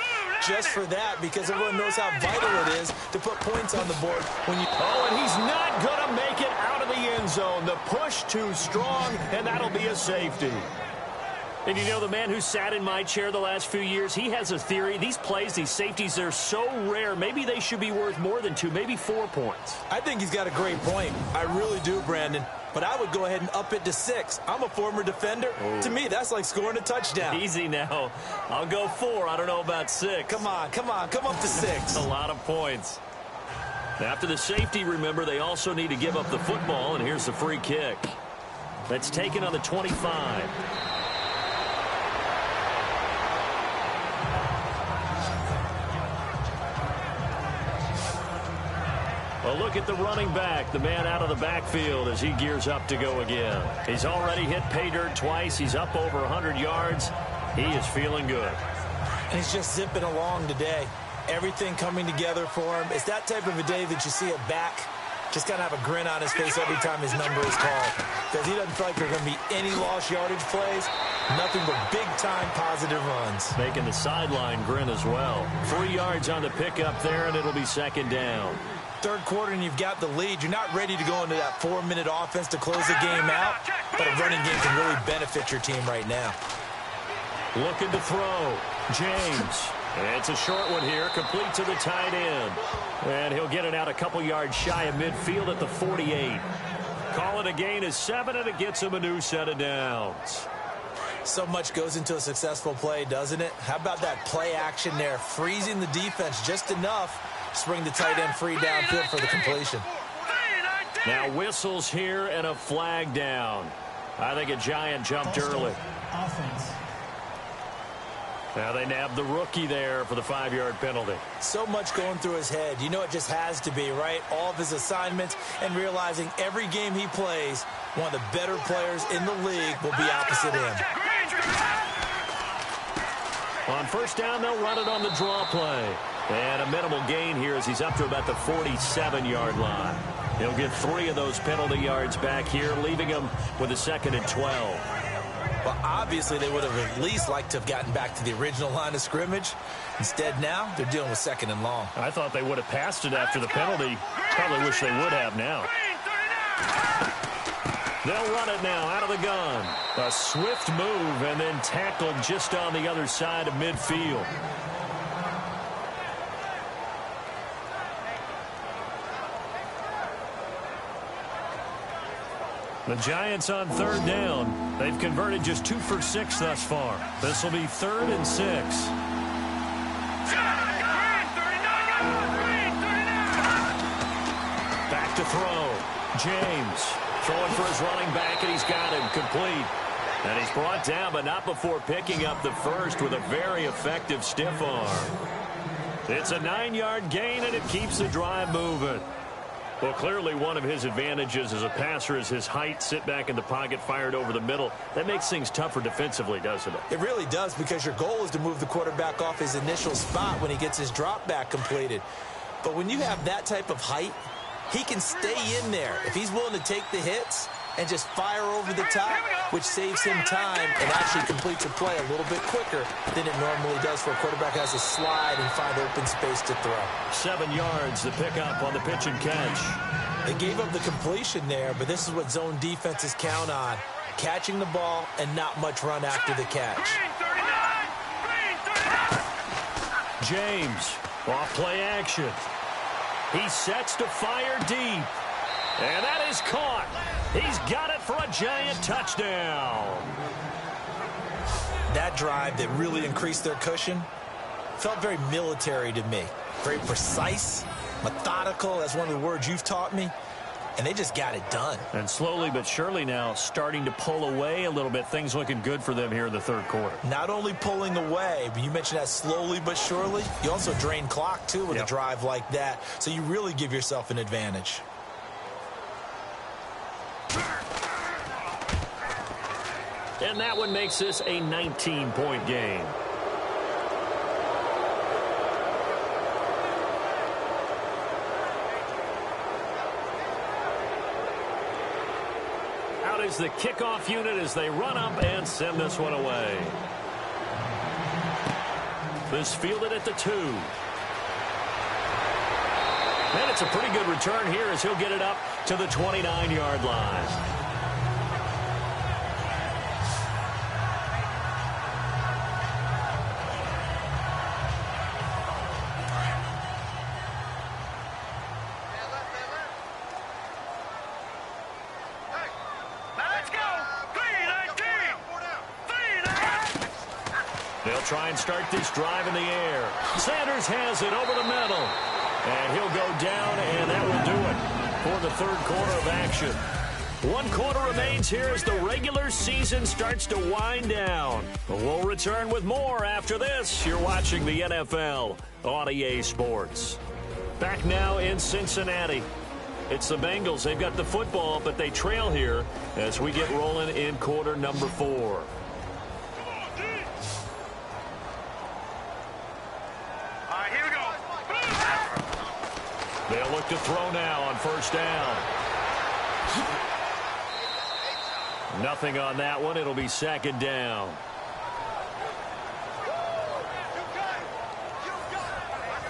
S3: just for that because everyone knows how vital it is to put points on the board when you...
S2: Oh, and he's not going to make it out of the end zone. The push too strong, and that'll be a safety. And you know, the man who sat in my chair the last few years, he has a theory. These plays, these safeties, they're so rare. Maybe they should be worth more than 2, maybe 4 points.
S3: I think he's got a great point. I really do, Brandon. But I would go ahead and up it to 6. I'm a former defender. Oh. To me, that's like scoring a touchdown.
S2: Easy now. I'll go 4. I don't know about 6.
S3: Come on. Come up to 6.
S2: A lot of points. After the safety, remember, they also need to give up the football, and here's the free kick. That's taken on the 25. Well, look at the running back, the man out of the backfield as he gears up to go again. He's already hit pay dirt twice. He's up over 100 yards. He is feeling good.
S3: And he's just zipping along today. Everything coming together for him. It's that type of a day that you see a back just kind of have a grin on his face every time his number is called. Because he doesn't feel like there are going to be any lost yardage plays. Nothing but big-time positive runs.
S2: Making the sideline grin as well. 3 yards on the pickup there, and it'll be 2nd down.
S3: Third quarter and you've got the lead. You're not ready to go into that 4-minute offense to close the game out, but a running game can really benefit your team right now.
S2: Looking to throw. James. It's a short one here, complete to the tight end. And he'll get it out a couple yards shy of midfield at the 48. Call it a gain of 7, and it gets him a new set of downs.
S3: So much goes into a successful play, doesn't it? How about that play action there, freezing the defense just enough to bring the tight end free downfield for the completion.
S2: Now whistles here and a flag down. I think a Giant jumped early.
S1: Offense.
S2: Now they nabbed the rookie there for the 5-yard penalty.
S3: So much going through his head. You know it just has to be, right? All of his assignments and realizing every game he plays, one of the better players in the league will be opposite him.
S2: On 1st down, they'll run it on the draw play. And a minimal gain here as he's up to about the 47-yard line. He'll get 3 of those penalty yards back here, leaving him with a 2nd and 12.
S3: Well, obviously, they would have at least liked to have gotten back to the original line of scrimmage. Instead, now, they're dealing with 2nd and long.
S2: I thought they would have passed it after the penalty. Probably wish they would have now. They'll run it now out of the gun. A swift move and then tackled just on the other side of midfield. The Giants on third down. They've converted just 2 for 6 thus far. This will be 3rd and 6. Back to throw. James throwing for his running back, and he's got him complete. And he's brought down, but not before picking up the first with a very effective stiff arm. It's a 9-yard gain, and it keeps the drive moving. Well, clearly one of his advantages as a passer is his height. Sit back in the pocket, fired over the middle. That makes things tougher defensively, doesn't it?
S3: It really does, because your goal is to move the quarterback off his initial spot when he gets his drop back completed. But when you have that type of height, he can stay in there if he's willing to take the hits and just fire over the top, which saves him time and actually completes a play a little bit quicker than it normally does for a quarterback who has to slide and find open space to throw.
S2: 7 yards, the pickup on the pitch and catch.
S3: They gave up the completion there, but this is what zone defenses count on, catching the ball and not much run after the catch.
S2: James, off play action. He sets to fire deep. And that is caught. He's got it for a Giant touchdown.
S3: That drive that really increased their cushion felt very military to me. Very precise, methodical. That's one of the words you've taught me. And they just got it done.
S2: And slowly but surely now starting to pull away a little bit. Things looking good for them here in the third quarter.
S3: Not only pulling away, but you mentioned that slowly but surely. You also drain clock, too, with a drive like that. So you really give yourself an advantage.
S2: And that one makes this a 19-point game. Out is the kickoff unit as they run up and send this one away. This fielded at the 2. And it's a pretty good return here as he'll get it up to the 29-yard line. They'll try and start this drive in the air. Sanders has it over the middle. And he'll go down, and that will do it for the third quarter of action. 1 quarter remains here as the regular season starts to wind down. We'll return with more after this. You're watching the NFL on EA Sports. Back now in Cincinnati. It's the Bengals. They've got the football, but they trail here as we get rolling in quarter number 4. They'll look to throw now on first down. Nothing on that one. It'll be second down.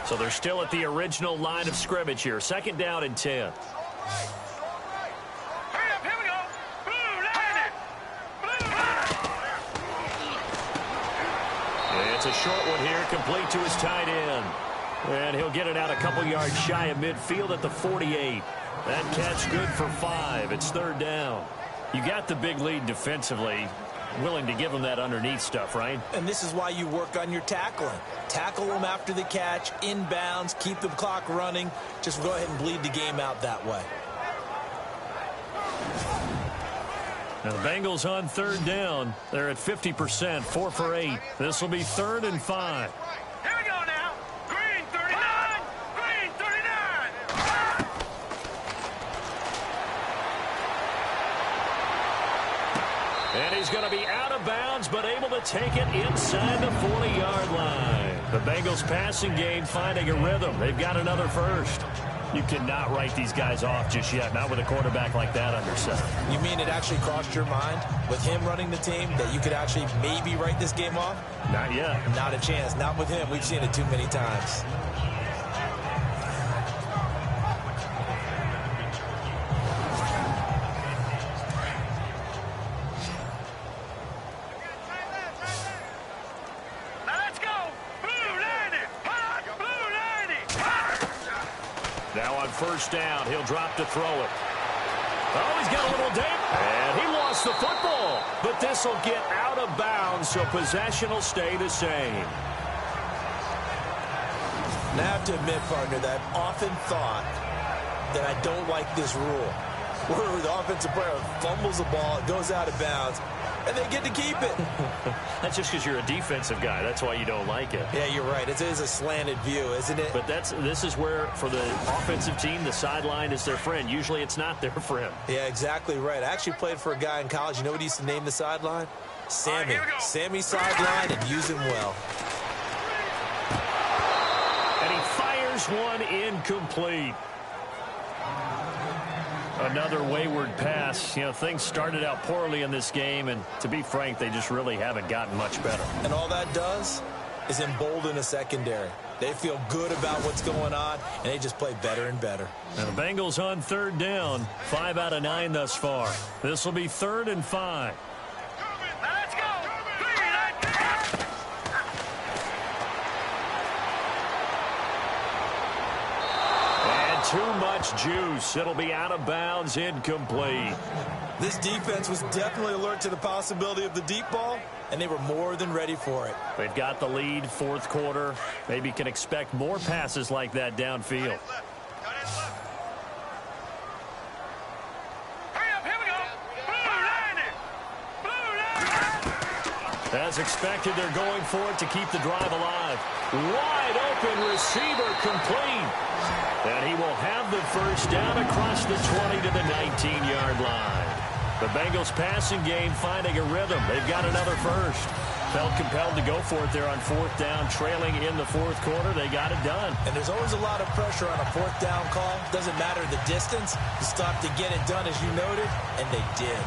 S2: So they're still at the original line of scrimmage here. Second down and 10. It's a short one here, complete to his tight end. And he'll get it out a couple yards shy of midfield at the 48. That catch good for 5. It's third down. You got the big lead defensively. Willing to give them that underneath stuff, right?
S3: And this is why you work on your tackling. Tackle them after the catch, inbounds, keep the clock running. Just go ahead and bleed the game out that way.
S2: Now the Bengals on third down. They're at 50%, 4 for 8. This will be 3rd and 5. And he's going to be out of bounds, but able to take it inside the 40-yard line. The Bengals passing game finding a rhythm. They've got another first. You cannot write these guys off just yet, not with a quarterback like that under center.
S3: You mean it actually crossed your mind with him running the team that you could actually maybe write this game off?
S2: Not yet.
S3: Not a chance. Not with him. We've seen it too many times.
S2: on first down. He'll drop to throw it. Oh, he's got a little dip, and he lost the football. But this will get out of bounds, so possession will stay the same.
S3: And I have to admit, partner, that I've often thought that I don't like this rule, where the offensive player fumbles the ball, it goes out of bounds, and they get to keep it.
S2: That's just because you're a defensive guy. That's why you don't like it.
S3: Yeah, you're right. It is a slanted view, isn't it?
S2: But this is where, for the offensive team, the sideline is their friend. Usually it's not their friend.
S3: Yeah, exactly right. I actually played for a guy in college. You know what he used to name the sideline? Sammy. Sammy sideline, and use him well.
S2: And he fires one incomplete. Another wayward pass. You know, things started out poorly in this game, and to be frank, they just really haven't gotten much better.
S3: And all that does is embolden a secondary. They feel good about what's going on, and they just play better and better.
S2: Now the Bengals on third down. 5 out of 9 thus far. This will be 3rd and 5.
S4: Let's go.
S2: Too much juice. It'll be out of bounds, incomplete.
S3: This defense was definitely alert to the possibility of the deep ball, and they were more than ready for it.
S2: They've got the lead, fourth quarter. Maybe can expect more passes like that downfield. As expected, they're going for it to keep the drive alive. Wide open receiver complete. And he will have the first down across the 20 to the 19-yard line. The Bengals passing game finding a rhythm. They've got another first. Felt compelled to go for it there on 4th down, trailing in the 4th quarter. They got it done.
S3: And there's always a lot of pressure on a 4th down call. Doesn't matter the distance. You stop to get it done, as you noted, and they did.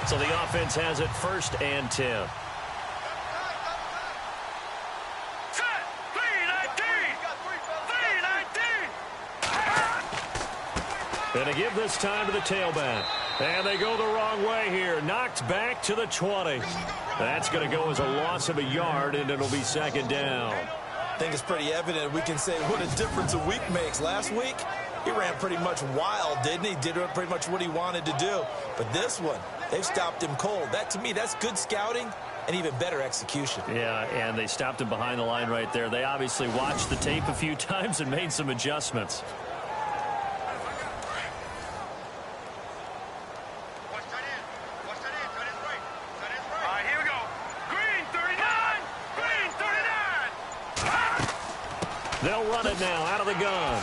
S2: So the offense has it 1st and 10. And a give this time to the tailback. And they go the wrong way here. Knocked back to the 20. That's going to go as a loss of a yard, and it'll be 2nd down.
S3: I think it's pretty evident. We can say what a difference a week makes. Last week, he ran pretty much wild, didn't he? Did pretty much what he wanted to do. But this one, they've stopped him cold. That, to me, that's good scouting and even better execution.
S2: Yeah, and they stopped him behind the line right there. They obviously watched the tape a few times and made some adjustments. They'll run it now out of the gun.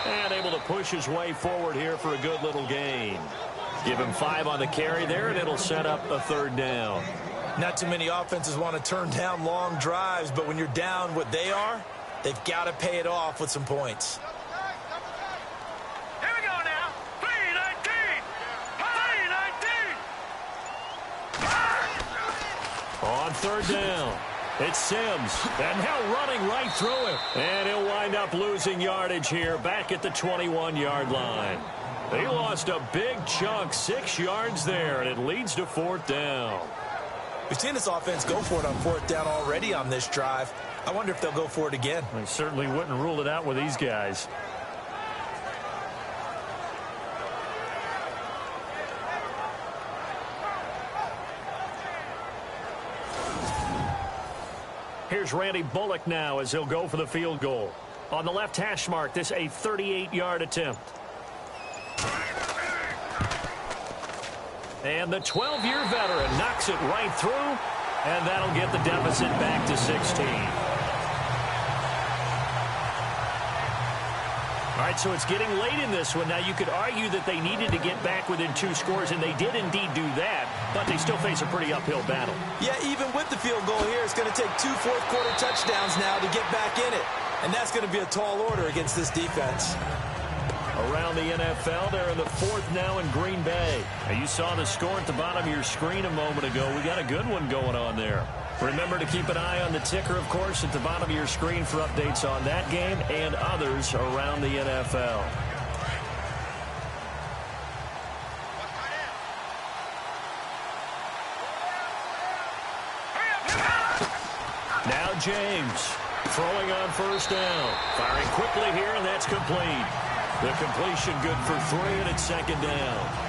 S2: And able to push his way forward here for a good little gain. Give him 5 on the carry there, and it'll set up a 3rd down.
S3: Not too many offenses want to turn down long drives, but when you're down what they are, they've got to pay it off with some points.
S4: Here we go now. 3-19.
S2: On 3rd down. It's Sims, and now running right through it. And he'll wind up losing yardage here back at the 21-yard line. They lost a big chunk, 6 yards there, and it leads to 4th down.
S3: We've seen this offense go for it on 4th down already on this drive. I wonder if they'll go for it again.
S2: I certainly wouldn't rule it out with these guys. Here's Randy Bullock now as he'll go for the field goal. On the left hash mark, this a 38-yard attempt. And the 12-year veteran knocks it right through, and that'll get the deficit back to 16. All right, so it's getting late in this one. Now, you could argue that they needed to get back within 2 scores, and they did indeed do that, but they still face a pretty uphill battle.
S3: Yeah, even with the field goal here, it's going to take 2 fourth-quarter touchdowns now to get back in it. And that's going to be a tall order against this defense.
S2: Around the NFL, they're in the 4th now in Green Bay. Now, you saw the score at the bottom of your screen a moment ago. We got a good one going on there. Remember to keep an eye on the ticker, of course, at the bottom of your screen for updates on that game and others around the NFL. James throwing on first down. Firing quickly here, and that's complete. The completion good for 3, and it's second down.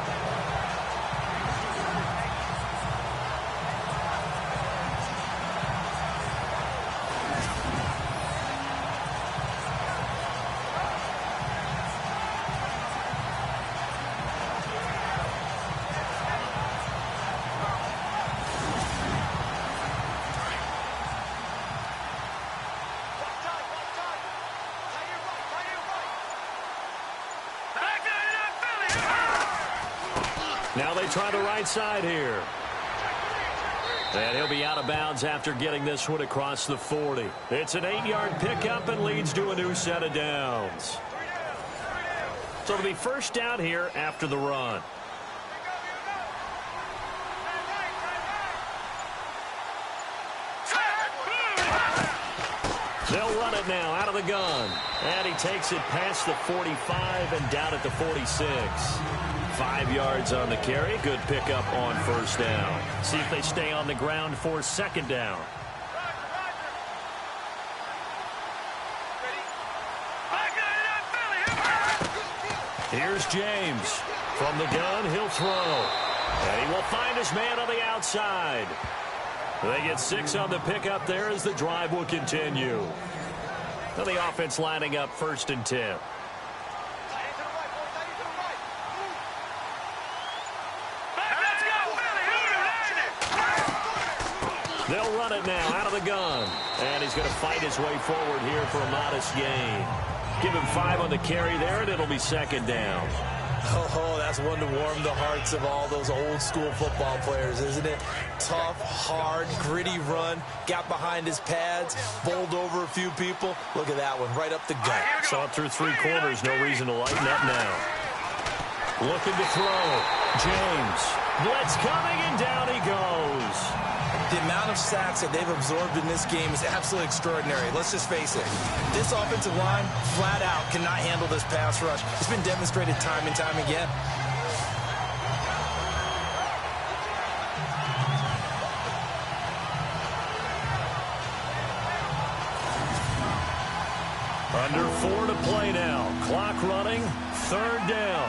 S2: Now they try the right side here. And he'll be out of bounds after getting this one across the 40. It's an 8-yard pickup and leads to a new set of downs. So it'll be first down here after the run. They'll run it now out of the gun. And he takes it past the 45 and down at the 46. 5 yards on the carry. Good pickup on first down. See if they stay on the ground for second down. Here's James. From the gun, he'll throw. And he will find his man on the outside. They get 6 on the pickup there as the drive will continue. Now the offense lining up 1st and 10. They'll run it now out of the gun. And he's going to fight his way forward here for a modest gain. Give him 5 on the carry there, and it'll be second down.
S3: Oh, that's one to warm the hearts of all those old school football players, isn't it? Tough, hard, gritty run. Got behind his pads, bowled over a few people. Look at that one, right up the gut.
S2: Saw it through 3 quarters. No reason to lighten up now. Looking to throw. James. Blitz coming, and down he goes.
S3: The amount of sacks that they've absorbed in this game is absolutely extraordinary. Let's just face it. This offensive line, flat out, cannot handle this pass rush. It's been demonstrated time and time again.
S2: Under 4 to play now. Clock running. 3rd down.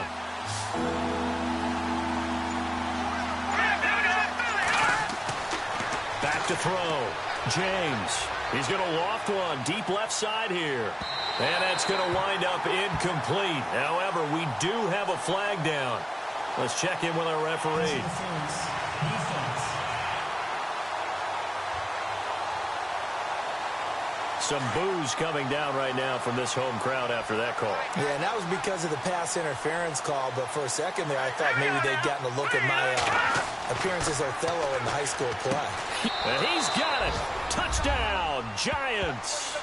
S2: Back to throw. James. He's going to loft one deep left side here. And that's going to wind up incomplete. However, we do have a flag down. Let's check in with our referee. Some boos coming down right now from this home crowd after that call.
S3: Yeah, and that was because of the pass interference call. But for a second there, I thought maybe they'd gotten a look at my appearance as Othello in the high school play.
S2: And he's got it. Touchdown, Giants.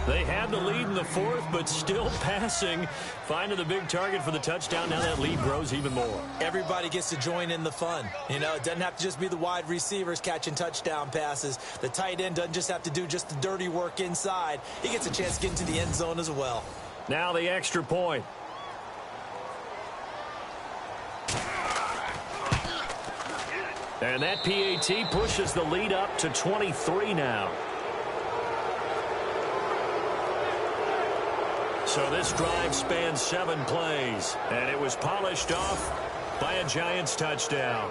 S2: They had the lead in the 4th, but still passing. Finding the big target for the touchdown. Now that lead grows even more.
S3: Everybody gets to join in the fun. You know, it doesn't have to just be the wide receivers catching touchdown passes. The tight end doesn't just have to do just the dirty work inside. He gets a chance to get into the end zone as well.
S2: Now the extra point. And that PAT pushes the lead up to 23 now. So this drive spans 7 plays, and it was polished off by a Giants touchdown.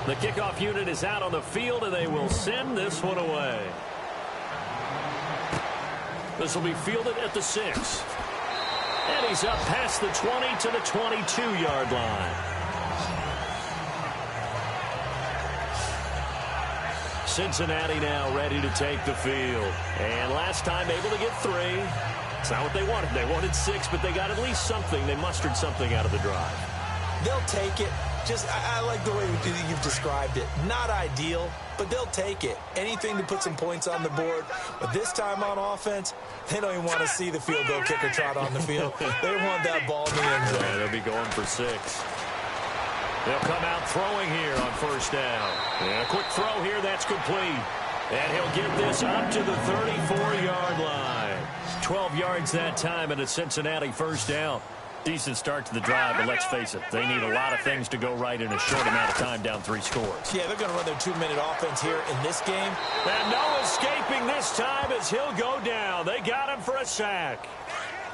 S2: The kickoff unit is out on the field, and they will send this one away. This will be fielded at the 6. And he's up past the 20 to the 22-yard line. Cincinnati now ready to take the field. And last time able to get 3. It's not what they wanted. They wanted 6, but they got at least something. They mustered something out of the drive.
S3: They'll take it. I like the way you've described it. Not ideal, but they'll take it. Anything to put some points on the board. But this time on offense, they don't even want to see the field goal kicker trot on the field. They want that ball in the end zone.
S2: Yeah, they'll be going for 6. They'll come out throwing here on first down. And a quick throw here, that's complete. And he'll get this up to the 34-yard line. 12 yards that time, and a Cincinnati first down. Decent start to the drive, but let's face it, they need a lot of things to go right in a short amount of time, down 3 scores.
S3: Yeah, they're going to run their 2-minute offense here in this game.
S2: And no escaping this time as he'll go down. They got him for a sack.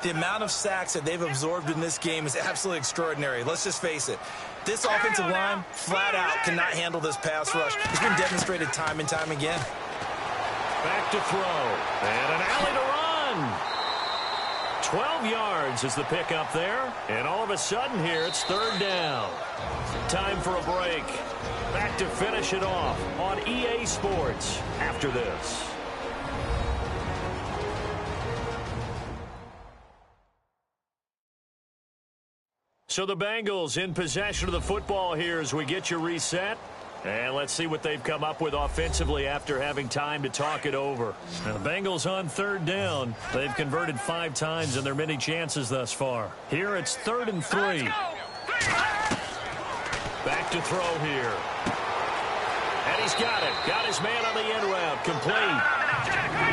S3: The amount of sacks that they've absorbed in this game is absolutely extraordinary. Let's just face it. This offensive line, flat out, cannot handle this pass rush. It's been demonstrated time and time again.
S2: Back to throw. And an alley to run. 12 yards is the pickup there. And all of a sudden here, it's 3rd down. Time for a break. Back to finish it off on EA Sports after this. So the Bengals in possession of the football here as we get you reset. And let's see what they've come up with offensively after having time to talk it over. Now the Bengals on 3rd down. They've converted 5 times in their many chances thus far. Here it's 3rd and 3. Back to throw here. And he's got it. Got his man on the end route. Complete.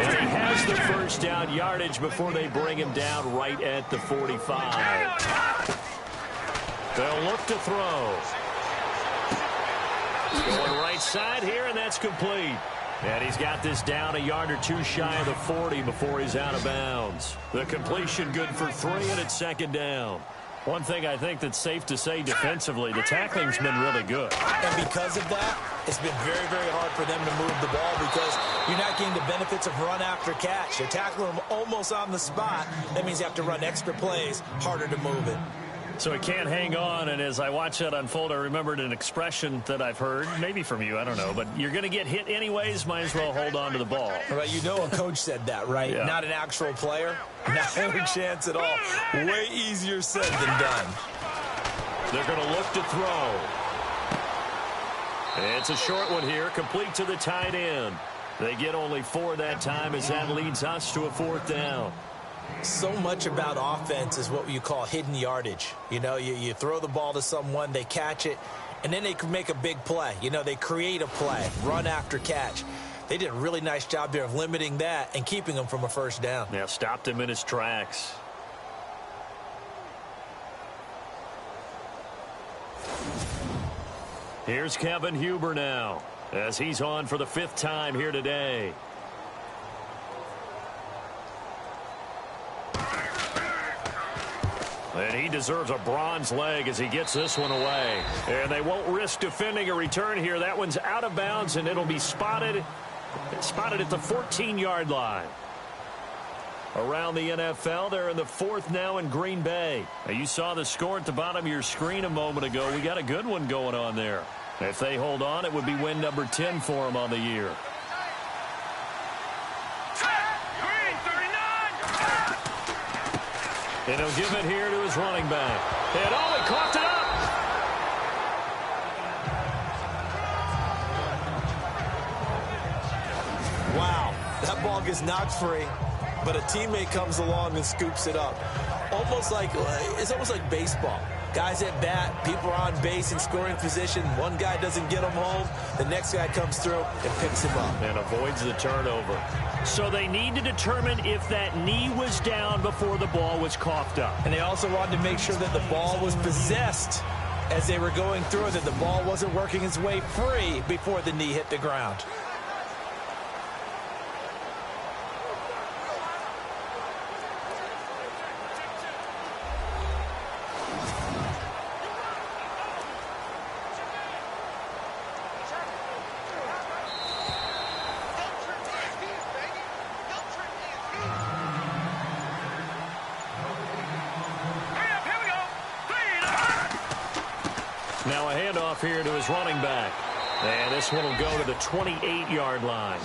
S2: And he has the first down yardage before they bring him down right at the 45. They'll look to throw. Going right side here, and that's complete. And he's got this down a yard or 2 shy of the 40 before he's out of bounds. The completion good for 3, and it's 2nd down. One thing I think that's safe to say defensively, the tackling's been really good.
S3: And because of that, it's been very, very hard for them to move the ball because you're not getting the benefits of run after catch. They're tackling them almost on the spot. That means you have to run extra plays, harder to move it.
S2: So he can't hang on, and as I watch that unfold, I remembered an expression that I've heard, maybe from you, I don't know, but you're going to get hit anyways, might as well hold on to the ball.
S3: Right, you know a coach said that, right?
S2: Yeah.
S3: Not an actual player. Not a chance at all. Way easier said than done.
S2: They're going to look to throw. And it's a short one here, complete to the tight end. They get only 4 that time as that leads us to a 4th down.
S3: So much about offense is what you call hidden yardage. You know, you throw the ball to someone, they catch it, and then they can make a big play. You know, they create a play, run after catch. They did a really nice job there of limiting that and keeping him from a first down.
S2: Yeah, stopped him in his tracks. Here's Kevin Huber now as he's on for the 5th time here today. And he deserves a bronze leg as he gets this one away. And they won't risk defending a return here. That one's out of bounds, and it'll be spotted at the 14-yard line. Around the NFL, they're in the 4th now in Green Bay. Now, you saw the score at the bottom of your screen a moment ago. We got a good one going on there. If they hold on, it would be win number 10 for them on the year. And he'll give it here to his running back. And oh, he coughed it up.
S3: Wow, that ball gets knocked free, but a teammate comes along and scoops it up. It's almost like baseball. Guys at bat, people are on base in scoring position. One guy doesn't get him home. The next guy comes through and picks him up.
S2: And avoids the turnover. So they need to determine if that knee was down before the ball was coughed up.
S3: And they also wanted to make sure that the ball was possessed as they were going through, that the ball wasn't working its way free before the knee hit the ground.
S2: Now a handoff here to his running back. And this one will go to the 28-yard line.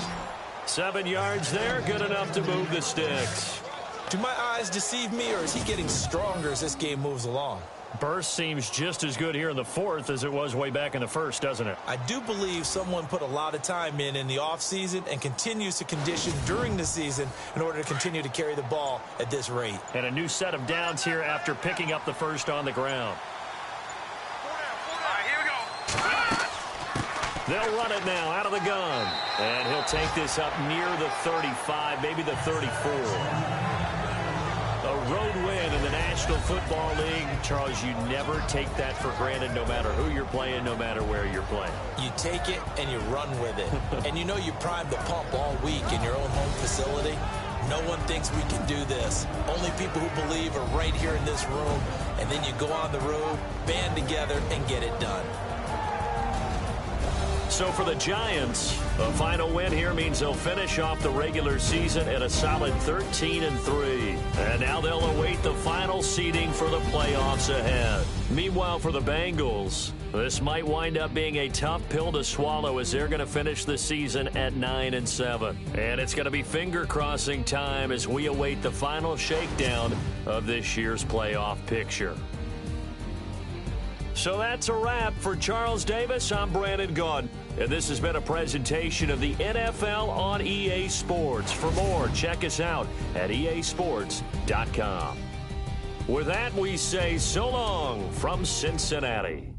S2: 7 yards there, good enough to move the sticks.
S3: Do my eyes deceive me, or is he getting stronger as this game moves along?
S2: Burst seems just as good here in the 4th as it was way back in the 1st, doesn't it?
S3: I do believe someone put a lot of time in the offseason and continues to condition during the season in order to continue to carry the ball at this rate.
S2: And a new set of downs here after picking up the first on the ground. They'll run it now out of the gun. And he'll take this up near the 35, maybe the 34. A road win in the National Football League. Charles, you never take that for granted, no matter who you're playing, no matter where you're playing.
S3: You take it and you run with it. And you know you primed the pump all week in your own home facility. No one thinks we can do this. Only people who believe are right here in this room. And then you go on the road, band together, and get it done.
S2: So for the Giants, a final win here means they'll finish off the regular season at a solid 13-3. And now they'll await the final seeding for the playoffs ahead. Meanwhile, for the Bengals, this might wind up being a tough pill to swallow as they're going to finish the season at 9-7. And it's going to be finger-crossing time as we await the final shakedown of this year's playoff picture. So that's a wrap. For Charles Davis, I'm Brandon Gaudin, and this has been a presentation of the NFL on EA Sports. For more, check us out at easports.com. With that, we say so long from Cincinnati.